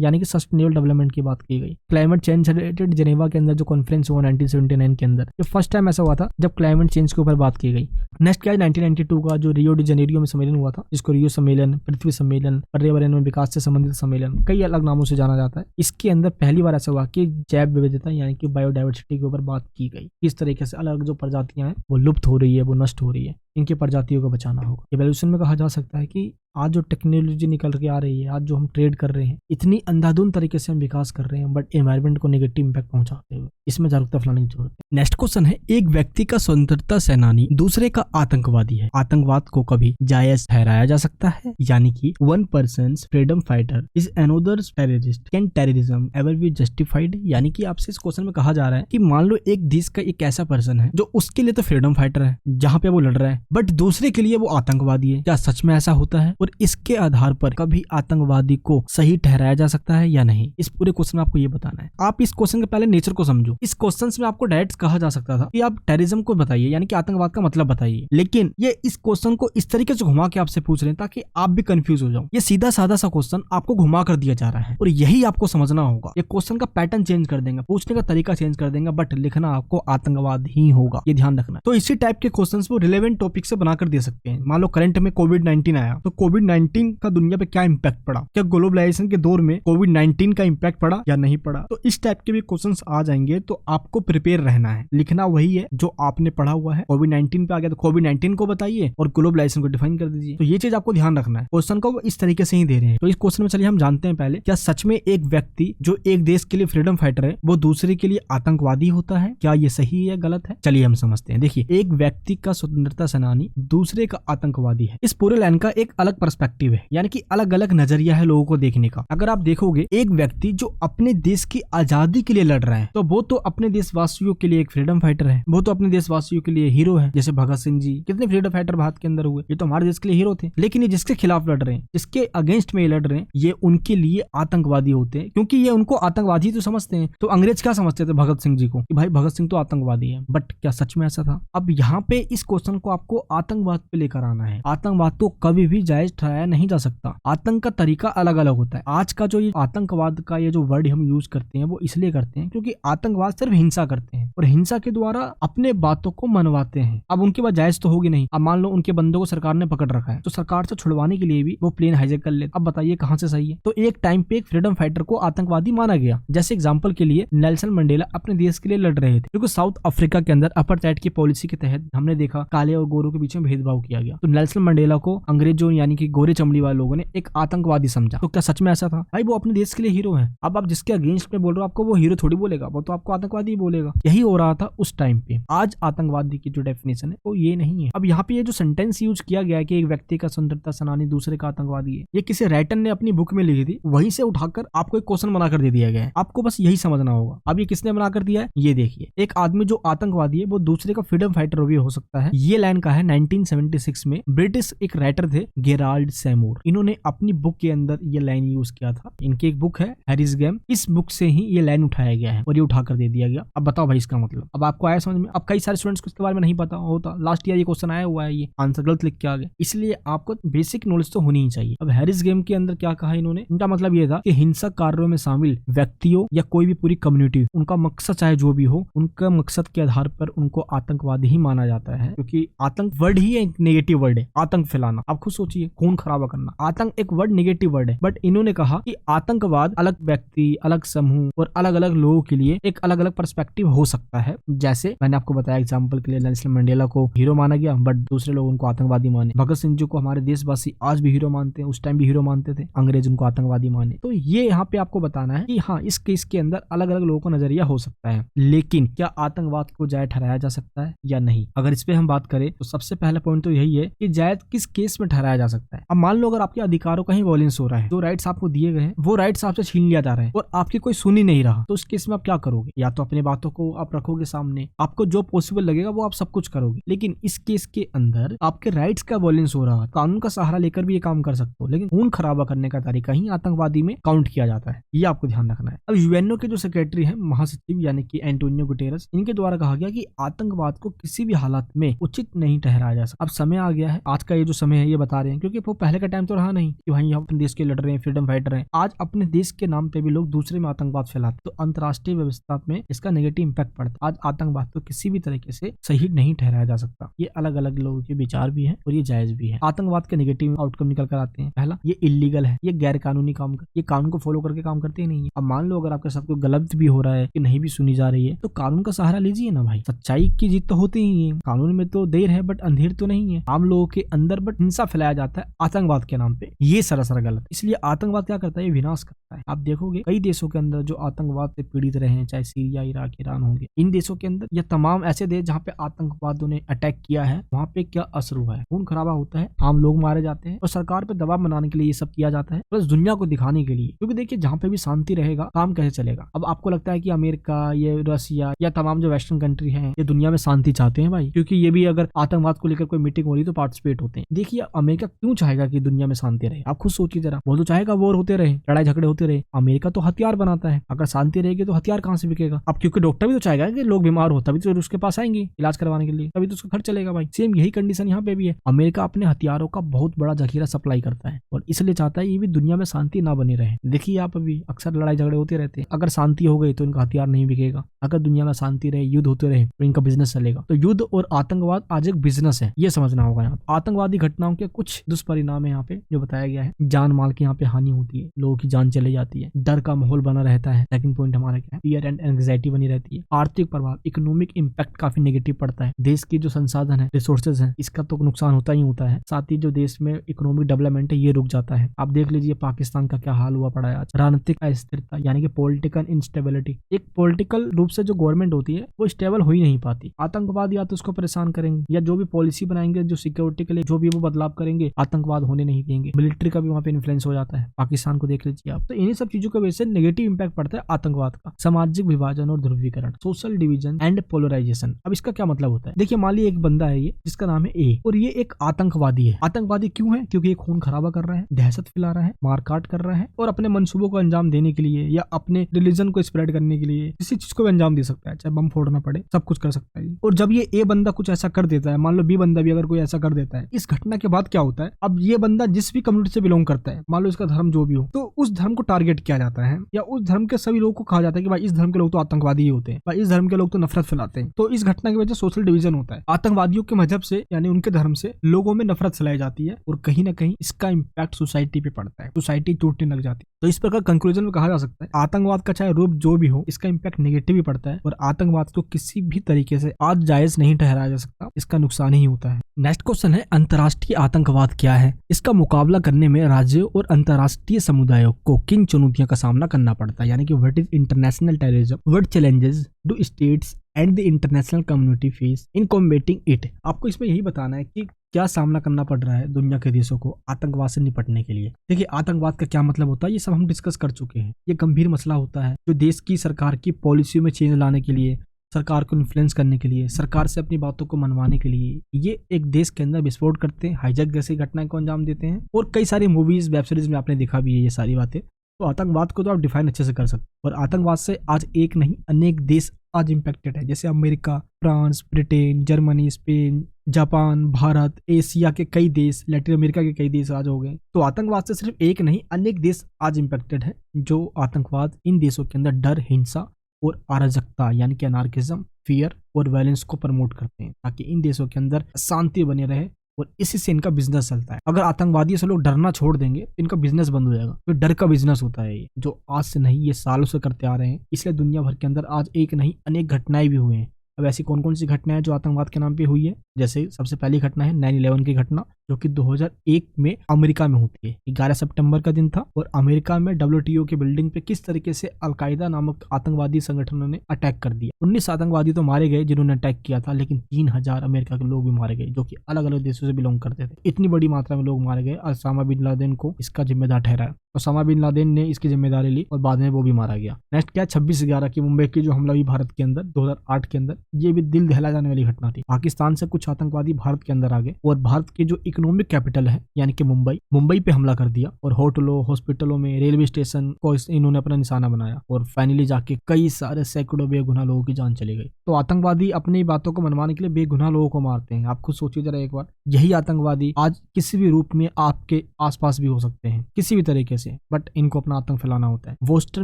यानी कि सस्टेनेबल डेवलपमेंट की बात की गई। क्लाइमेट चेंज रिलेटेड जेनेवा के अंदर जो कॉन्फ्रेंस हुआ 1979 के अंदर, ये फर्स्ट टाइम ऐसा हुआ था जब क्लाइमेट चेंज के ऊपर बात की गई। नेक्स्ट क्या है, 1992 का जो रियो डी जेनेरियो में सम्मेलन हुआ था, जिसको रियो सम्मेलन, पृथ्वी सम्मेलन, पर्यावरण में विकास से संबंधित सम्मेलन, कई अलग नामों से जाना जाता है। इसके अंदर पहली बार ऐसा हुआ कि जैव विविधता यानी कि बायोडाइवर्सिटी के ऊपर बात की गई। किस तरीके से अलग जो प्रजातियां हैं वो लुप्त हो रही है, वो नष्ट हो रही है, इनकी प्रजातियों को बचाना होगा। इवोल्यूशन में कहा जा सकता है कि आज जो टेक्नोलॉजी निकल के आ रही है, आज जो हम ट्रेड कर रहे हैं, इतनी अंधाधुंध तरीके से हम विकास कर रहे हैं, बट एनवायरनमेंट को नेगेटिव इंपैक्ट पहुंचाते हुए, इसमें जागरूकता फैलाने की जरूरत है। नेक्स्ट क्वेश्चन है, एक व्यक्ति का स्वतंत्रता सेनानी दूसरे का आतंकवादी है, आतंकवाद को कभी जायज ठहराया जा सकता है? यानी कि one persons freedom fighter is another's terrorist, can terrorism ever be justified? यानी कि आपसे इस क्वेश्चन में कहा जा रहा है कि मान लो एक देश का एक ऐसा पर्सन है जो उसके लिए तो फ्रीडम फाइटर है जहां पे वो लड़ रहा है, बट दूसरे के लिए वो आतंकवादी है। क्या सच में ऐसा होता है? और इसके आधार पर कभी आतंकवादी को सही ठहराया जा सकता है या नहीं? इस पूरे क्वेश्चन में आपको ये बताना है। आप इस क्वेश्चन के पहले नेचर को समझो। इस क्वेश्चन में आपको डायरेक्ट कहा जा सकता था कि आप टेररिज्म को बताइए, यानी कि आतंकवाद का मतलब बताइए, लेकिन ये इस क्वेश्चन को इस तरीके से घुमा के आपसे पूछ रहे हैं ताकि आप भी कंफ्यूज हो जाओ। ये सीधा साधा सा क्वेश्चन आपको घुमा कर दिया जा रहा है और यही आपको समझना होगा। ये क्वेश्चन का पैटर्न चेंज कर देंगे, पूछने का तरीका चेंज कर देंगे, बट लिखना आपको आतंकवाद ही होगा, ये ध्यान रखना। तो इसी टाइप के क्वेश्चन को रिलेवेंट टॉपिक से बनाकर दे सकते हैं। मान लो करंट में कोविड-19 आया, तो कोविड-19 का दुनिया पे क्या इंपैक्ट पड़ा, क्या ग्लोबलाइजेशन के दौर में कोविड-19 का इंपैक्ट पड़ा या नहीं पड़ा? तो इस टाइप के भी क्वेश्चंस आ जाएंगे, तो आपको प्रिपेयर रहना है। लिखना वही है जो आपने पढ़ा हुआ है। कोविड-19 पे आ गया तो कोविड-19 को बताइए और ग्लोबलाइजेशन को डिफाइन कर दीजिए। तो ये चीज आपको ध्यान रखना है, क्वेश्चन को इस तरीके से ही दे रहे हैं। तो इस क्वेश्चन में चलिए हम जानते हैं पहले, क्या सच में एक व्यक्ति जो एक देश के लिए फ्रीडम फाइटर है वो दूसरे के लिए आतंकवादी होता है? क्या ये सही है, गलत है? चलिए हम समझते हैं। देखिए, एक व्यक्ति का स्वतंत्रता सेनानी दूसरे का आतंकवादी है, इस पूरे लाइन का एक अलग पर्सपेक्टिव है, यानी कि अलग अलग नजरिया है लोगों को देखने का। अगर आप देखोगे, एक व्यक्ति जो अपने देश की आजादी के लिए लड़ रहा है, तो वो तो अपने देशवासियों के लिए एक फ्रीडम फाइटर है, वो तो अपने देशवासियों के लिए हीरो है। जैसे भगत सिंह जी, कितने फ्रीडम फाइटर भारत के अंदर हुए, ये तो हमारे देश के लिए हीरो थे। लेकिन ये जिसके खिलाफ लड़ रहे हैं, जिसके अगेंस्ट में ये लड़ रहे हैं, ये उनके लिए आतंकवादी होते हैं, क्योंकि ये उनको आतंकवादी तो समझते हैं। तो अंग्रेज क्या समझते थे भगत सिंह जी को, कि भाई भगत सिंह तो आतंकवादी है, बट क्या सच में ऐसा था? अब यहाँ पे इस क्वेश्चन को आपको आतंकवाद पे लेकर आना है। आतंकवाद तो कभी भी जायज जायज ठहराया नहीं जा सकता। आतंक का तरीका अलग अलग होता है। आज का जो ये आतंकवाद का ये जो वर्ड हम यूज करते हैं वो इसलिए करते हैं क्योंकि आतंकवाद सिर्फ हिंसा करते हैं और हिंसा के द्वारा अपने बातों को मनवाते हैं। अब उनके पास जायज तो होगी नहीं। अब मान लो उनके बंदों को सरकार ने पकड़ रखा है तो सरकार से छुड़वाने के लिए भी वो प्लेन हाईजैक कर लेते। अब बताइए कहां से सही है। तो एक टाइम पे एक फ्रीडम फाइटर को आतंकवादी माना गया। जैसे एग्जांपल के लिए नेल्सन मंडेला अपने देश के लिए लड़ रहे थे क्योंकि साउथ अफ्रीका के अंदर अपार्थाइड की पॉलिसी के तहत हमने देखा काले और गोरों के बीच में भेदभाव किया गया। तो नेल्सन मंडेला को अंग्रेजों यानी कि गोरे चमड़ी वाले लोगों ने एक आतंकवादी समझा। तो क्या सच में ऐसा था? भाई वो अपने देश के लिए हीरो है। अब आप जिसके अगेंस्ट में बोल रहे हो आपको वो हीरो थोड़ी बोलेगा, वो तो आपको आतंकवादी बोलेगा। यही हो रहा था उस टाइम पे। आज आतंकवादी की जो डेफिनेशन है वो ये नहीं है। अब यहाँ पे ये जो सेंटेंस यूज किया गया है कि एक व्यक्ति का स्वतंत्रता सेनानी दूसरे का आतंकवादी है, ये किसी राइटर ने अपनी बुक में लिखी थी, वहीं से उठाकर आपको एक क्वेश्चन बनाकर दे दिया गया है। आपको बस यही समझना होगा। अब ये किसने बनाकर दिया है ये देखिए। एक आदमी जो आतंकवादी है वो दूसरे का फ्रीडम फाइटर भी हो सकता है। ये लाइन का है 1976 में ब्रिटिश एक राइटर थे गेराल्ड सेमूर। इन्होंने अपनी बुक के अंदर ये लाइन यूज किया था। इनकी एक बुक है हैरिस गेम, इस बुक से ही ये लाइन उठाया गया है और ये उठाकर दे दिया गया। अब बताओ भाई इसका मतलब। अब आपको आया समझ में? अब कई सारे स्टूडेंट्स को इसके बारे में नहीं पता होता। लास्ट ईयर ये क्वेश्चन आया हुआ है, ये आंसर गलत लिख के आ गया। इसलिए आपको बेसिक नॉलेज तो होनी ही चाहिए। अब हैरिस गेम के अंदर क्या कहा इन्होंने? इनका मतलब ये था कि हिंसक कार्यों में शामिल व्यक्तियों या कोई भी पूरी कम्युनिटी, उनका मकसद चाहे जो भी हो, उनका मकसद के आधार पर उनको आतंकवादी ही माना जाता है। क्योंकि आतंक वर्ड ही एक नेगेटिव वर्ड है। आतंक फैलाना, आप खुद सोचिए, खून खराबा करना, आतंक एक वर्ड नेगेटिव वर्ड है। बट इन्होंने कहा कि आतंकवाद अलग व्यक्ति, अलग समूह और अलग अलग लोगों के लिए एक अलग अलग पर्सपेक्टिव हो सकता है। जैसे मैंने आपको बताया एग्जांपल के लिए नेल्सन मंडेला को हीरो माना गया बट दूसरे लोग उनको आतंकवादी माने। भगत सिंह जी को हमारे देशवासी आज भी हीरो मानते हैं, उस टाइम भी हीरो मानते थे, अंग्रेज उनको आतंकवादी माने। तो ये यहाँ पे आपको बताना है कि हाँ, इस केस के अंदर अलग अलग लोगों का नजरिया हो सकता है, लेकिन क्या आतंकवाद को जायज ठहराया जा सकता है या नहीं? अगर इस पे हम बात करें तो सबसे पहला पॉइंट तो यही है कि जायज किस केस में ठहराया जा सकता है। अब मान लो अगर आपके अधिकारों का ही वॉयलेंस हो रहा है, जो राइट्स आपको दिए गए हैं वो राइट्स आपसे छीन लिया जा रहा है और आपकी कोई सुन ही नहीं रहा, तो उस केस में आप क्या करोगे? या तो अपनी बातों को आप रखोगे सामने, आपको जो पॉसिबल लगेगा वो आप सब कुछ करोगे। लेकिन इस केस के अंदर आपके राइट्स का वॉयलेंस हो रहा है, कानून का सहारा लेकर भी ये काम कर सकते हो, लेकिन खून खराबा करने का तरीका ही आतंकवादी में काउंट किया जाता है। ये आपको ध्यान रखना है। अब यूएनओ के जो सेक्रेटरी है, महासचिव यानी कि एंटोनियो गुटेरस, इनके द्वारा कहा गया कि आतंकवाद को किसी भी हालत में उचित नहीं ठहराया जा सकता। अब समय आ गया है, आज का ये जो समय है ये बता रहे हैं, क्योंकि वो पहले का टाइम तो रहा नहीं कि भाई अपने देश के लड़ रहे हैं, फ्रीडम फाइटर हैं। आज अपने देश के नाम पे भी लोग दूसरे में आतंकवाद फैलाते, तो अंतर्राष्ट्रीय व्यवस्था में इसका नेगेटिव इंपैक्ट पड़ता है। आज आतंकवाद को किसी भी तरीके से सही नहीं ठहराया जा सकता। ये अलग अलग लोगों के विचार भी है और ये जायज भी है। आतंकवाद के नेगेटिव आउटकम निकल कर आते हैं। पहला, ये इलीगल है, ये गैर कानूनी काम कर, ये कानून को फॉलो करके काम करते ही नहीं है। अब मान लो अगर आपके साथ कोई गलत भी हो रहा है कि नहीं भी सुनी जा रही है, तो कानून का सहारा लीजिए ना भाई। सच्चाई की जीत तो होती ही है। कानून में तो देर है बट अंधेर तो नहीं है। आम लोगों के अंदर बट हिंसा फैलाया जाता है आतंकवाद के नाम पे, ये सरासर गलत। इसलिए आतंकवाद क्या करता है? ये विनाश करता है। आप देखोगे कई देशों के अंदर जो आतंकवाद से पीड़ित रहे हैं, चाहे सीरिया, इराक, ईरान होंगे, इन देशों के अंदर या तमाम ऐसे देश जहाँ पे आतंकवादियों ने अटैक किया है, वहाँ पे क्या असर हुआ है? खून खराबा होता है, आम लोग मारे जाते हैं और सरकार पे दबाव बनाने के लिए ये सब किया जाता है, प्लस दुनिया को दिखाने के लिए। क्योंकि देखिए जहाँ पे भी शांति रहेगा काम कैसे चलेगा? अब आपको लगता है कि अमेरिका, ये रसिया या तमाम जो वेस्टर्न कंट्री है ये दुनिया में शांति चाहते हैं भाई? क्योंकि ये भी अगर आतंकवाद को लेकर कोई मीटिंग हो रही तो पार्टिसिपेट होते हैं। देखिए अमेरिका क्यों चाहेगा कि दुनिया में शांति रहे? आप खुद सोचिए जरा। वो तो चाहेगा वॉर होते रहे, लड़ाई झगड़े होते रहे। अमेरिका तो हथियार बनाता है, अगर शांति रहेगी तो हथियार कहाँ से बिकेगा? अब क्योंकि डॉक्टर भी तो चाहेगा कि लोग बीमार हो, तभी तो उसके पास आएंगे इलाज करवाने के लिए, तभी तो उसका खर्च चलेगा भाई। सेम यही कंडीशन यहाँ पे भी है। अमेरिका अपने हथियारों का बहुत बड़ा जखीरा सप्लाई करता है और इसलिए चाहता है ये भी दुनिया में शांति ना बनी रहे। देखिए आप अभी अक्सर लड़ाई झगड़े होते रहते हैं, अगर शांति हो गई तो इनका हथियार नहीं बिकेगा। अगर दुनिया में शांति रहे, युद्ध होते रहे तो इनका बिजनेस चलेगा। तो युद्ध और आतंकवाद आज एक बिजनेस है, ये समझना होगा। यहाँ आतंकवादी घटनाओं के कुछ दुष्परिणाम है यहाँ पे जो बताया गया है। जान माल की यहाँ पे हानि होती है, लोगों की जान चली जाती है, डर का माहौल बना रहता है। सेकंड पॉइंट हमारा क्या है? फियर एंड एंग्जाइटी बनी रहती है। आर्थिक प्रभाव, इकोनॉमिक इंपैक्ट काफी नेगेटिव पड़ता है। देश की जो संसाधन है, रिसोर्सेज है, इसका तो नुकसान होता ही होता है। साथ ही जो देश में इकोनॉमिक डेवलपमेंट है ये रुक जाता है। आप देख लीजिए पाकिस्तान का क्या हाल हुआ पड़ा है आज। राजनीतिक अस्थिरता यानी कि पॉलिटिकल इंस्टेबिलिटी, एक पॉलिटिकल रूप से जो गवर्नमेंट होती है वो स्टेबल हो ही नहीं पाती। आतंकवाद या तो उसको परेशान करेंगे या जो भी पॉलिसी बनाएंगे, जो सिक्योरिटी के लिए जो भी वो बदलाव करेंगे, आतंकवाद होने नहीं देंगे। मिलिट्री का भी वहाँ पे इन्फ्लुएंस हो जाता है। पाकिस्तान को देख लीजिए आप। तो इन्हीं सब चीजों की वजह से नेगेटिव इंपैक्ट पड़ता है आतंकवाद का। सामाजिक विभाजन और ध्रुवीकरण, सोशल डिवीजन एंड पोलराइजेशन। अब इसका क्या मतलब होता है? देखिए मान लीजिए एक बंदा है ये जिसका नाम है ए और ये एक आतंकवादी है। आतंकवादी क्यों है? क्योंकि ये खून खराबा कर रहा है, दहशत फैला रहा है, मारकाट कर रहा है और अपने मंसूबों को अंजाम देने के लिए या अपने रिलीजन को स्प्रेड करने के लिए किसी चीज को भी अंजाम दे सकता है, चाहे बम फोड़ना पड़े, सब कुछ कर सकता है। और जब ये ए बंदा कुछ ऐसा कर देता है, मान लो बी बंदा भी अगर कोई ऐसा कर देता है, इस घटना के बाद क्या होता है अब ये बंदा जिस भी कम्युनिटी से बिलोंग करता है, मान लो इसका धर्म जो भी हो, तो उस धर्म को टारगेट किया जाता है या उस धर्म के सभी लोगों को कहा जाता है कि भाई इस धर्म के लोग तो आतंकवादी ही होते हैं, भाई इस धर्म के लोग तो नफरत फैलाते हैं। तो इस घटना की वजह से सोशल डिवीजन होता है। आतंकवादियों के मजहब से यानी उनके धर्म से लोगों में नफरत फैलाई जाती है और कहीं ना कहीं इसका इम्पैक्ट सोसाइटी पे पड़ता है, सोसाइटी टूटने लग जाती है। तो इस प्रकार कंक्लूजन में कहा जा सकता है आतंकवाद का चाहे रूप जो भी हो, इसका इम्पैक्ट नेगेटिव ही पड़ता है और आतंकवाद को किसी भी तरीके से आज जायज नहीं ठहराया जा सकता, इसका नुकसान ही होता है। नेक्स्ट क्वेश्चन है अंतर्राष्ट्रीय आतंकवाद क्या है? इसका मुकाबला करने में राज्यों और अंतर्राष्ट्रीय समुदायों को किन चुनौतियों का सामना करना पड़ता है, यानी कि what is international terrorism, what challenges do states and the international community face in combating it. आपको इसमें यही बताना है कि क्या सामना करना पड़ रहा है दुनिया के देशों को आतंकवाद से निपटने के लिए। देखिए आतंकवाद का क्या मतलब होता है ये सब हम डिस्कस कर चुके हैं। ये गंभीर मसला होता है जो देश की सरकार की पॉलिसी में चेंज लाने के लिए, सरकार को इन्फ्लुएंस करने के लिए, सरकार से अपनी बातों को मनवाने के लिए ये एक देश के अंदर विस्फोट करते हैं, हाईजैक जैसी घटनाएं को अंजाम देते हैं। और कई सारी मूवीज वेब सीरीज में आपने देखा भी है ये सारी बातें। तो आतंकवाद को तो आप डिफाइन अच्छे से कर सकते हैं। और आतंकवाद से आज एक नहीं अनेक देश आज इम्पैक्टेड है, जैसे America, France, Britain, Germany, Spain, Japan, Bharat, Asia के कई देश, लैटिन अमेरिका के कई देश आज हो गए। तो आतंकवाद से सिर्फ एक नहीं अनेक देश आज इम्पैक्टेड है, जो आतंकवाद इन देशों के अंदर डर, हिंसा और अराजकता यानी कि अनार्किज्म, फियर और वायलेंस को प्रमोट करते हैं ताकि इन देशों के अंदर शांति बनी रहे और इसी से इनका बिजनेस चलता है। अगर आतंकवादियों से लोग डरना छोड़ देंगे तो इनका बिजनेस बंद हो जाएगा। तो डर का बिजनेस होता है ये, जो आज से नहीं ये सालों से करते आ रहे हैं। इसलिए दुनिया भर के अंदर आज एक नहीं अनेक घटनाएं भी हुए हैं। अब ऐसी कौन कौन सी घटनाएं जो आतंकवाद के नाम पे हुई है, जैसे सबसे पहली घटना है 9/11 की घटना, जो कि 2001 में अमेरिका में होती है। 11 सितंबर का दिन था और अमेरिका में WTO की बिल्डिंग पे किस तरीके से अलकायदा नामक आतंकवादी संगठनों ने अटैक कर दिया। 19 आतंकवादी तो मारे गए जिन्होंने अटैक किया था, लेकिन 3000 अमेरिका के लोग भी मारे गए जो कि अलग अलग देशों से बिलोंग करते थे। इतनी बड़ी मात्रा में लोग मारे गए। ओसामा बिन लादेन को इसका जिम्मेदार ठहराया। ओसामा बिन लादेन ने इसकी जिम्मेदारी ली और बाद में वो भी मारा गया। नेक्स्ट क्या, 26/11 की मुंबई की जो हमला हुई भारत के अंदर 2008 के अंदर, ये भी दिल दहला जाने वाली घटना थी। पाकिस्तान से कुछ आतंकवादी भारत के अंदर आ गए और भारत की जो इकोनॉमिक कैपिटल है यानी कि मुंबई पे हमला कर दिया और होटलों, हॉस्पिटलों में, रेलवे स्टेशन को इन्होंने अपना निशाना बनाया और फाइनली जाके कई सारे सैकड़ों बेगुनाह लोगों की जान चली गई। तो आतंकवादी अपनी बातों को मनवाने के लिए बेगुनाह लोगों को मारते हैं। आप खुद सोचिए जरा एक बार, यही आतंकवादी आज किसी भी रूप में आपके आसपास भी हो सकते हैं किसी भी तरीके से, बट इनको अपना आतंक फैलाना होता है। बोस्टन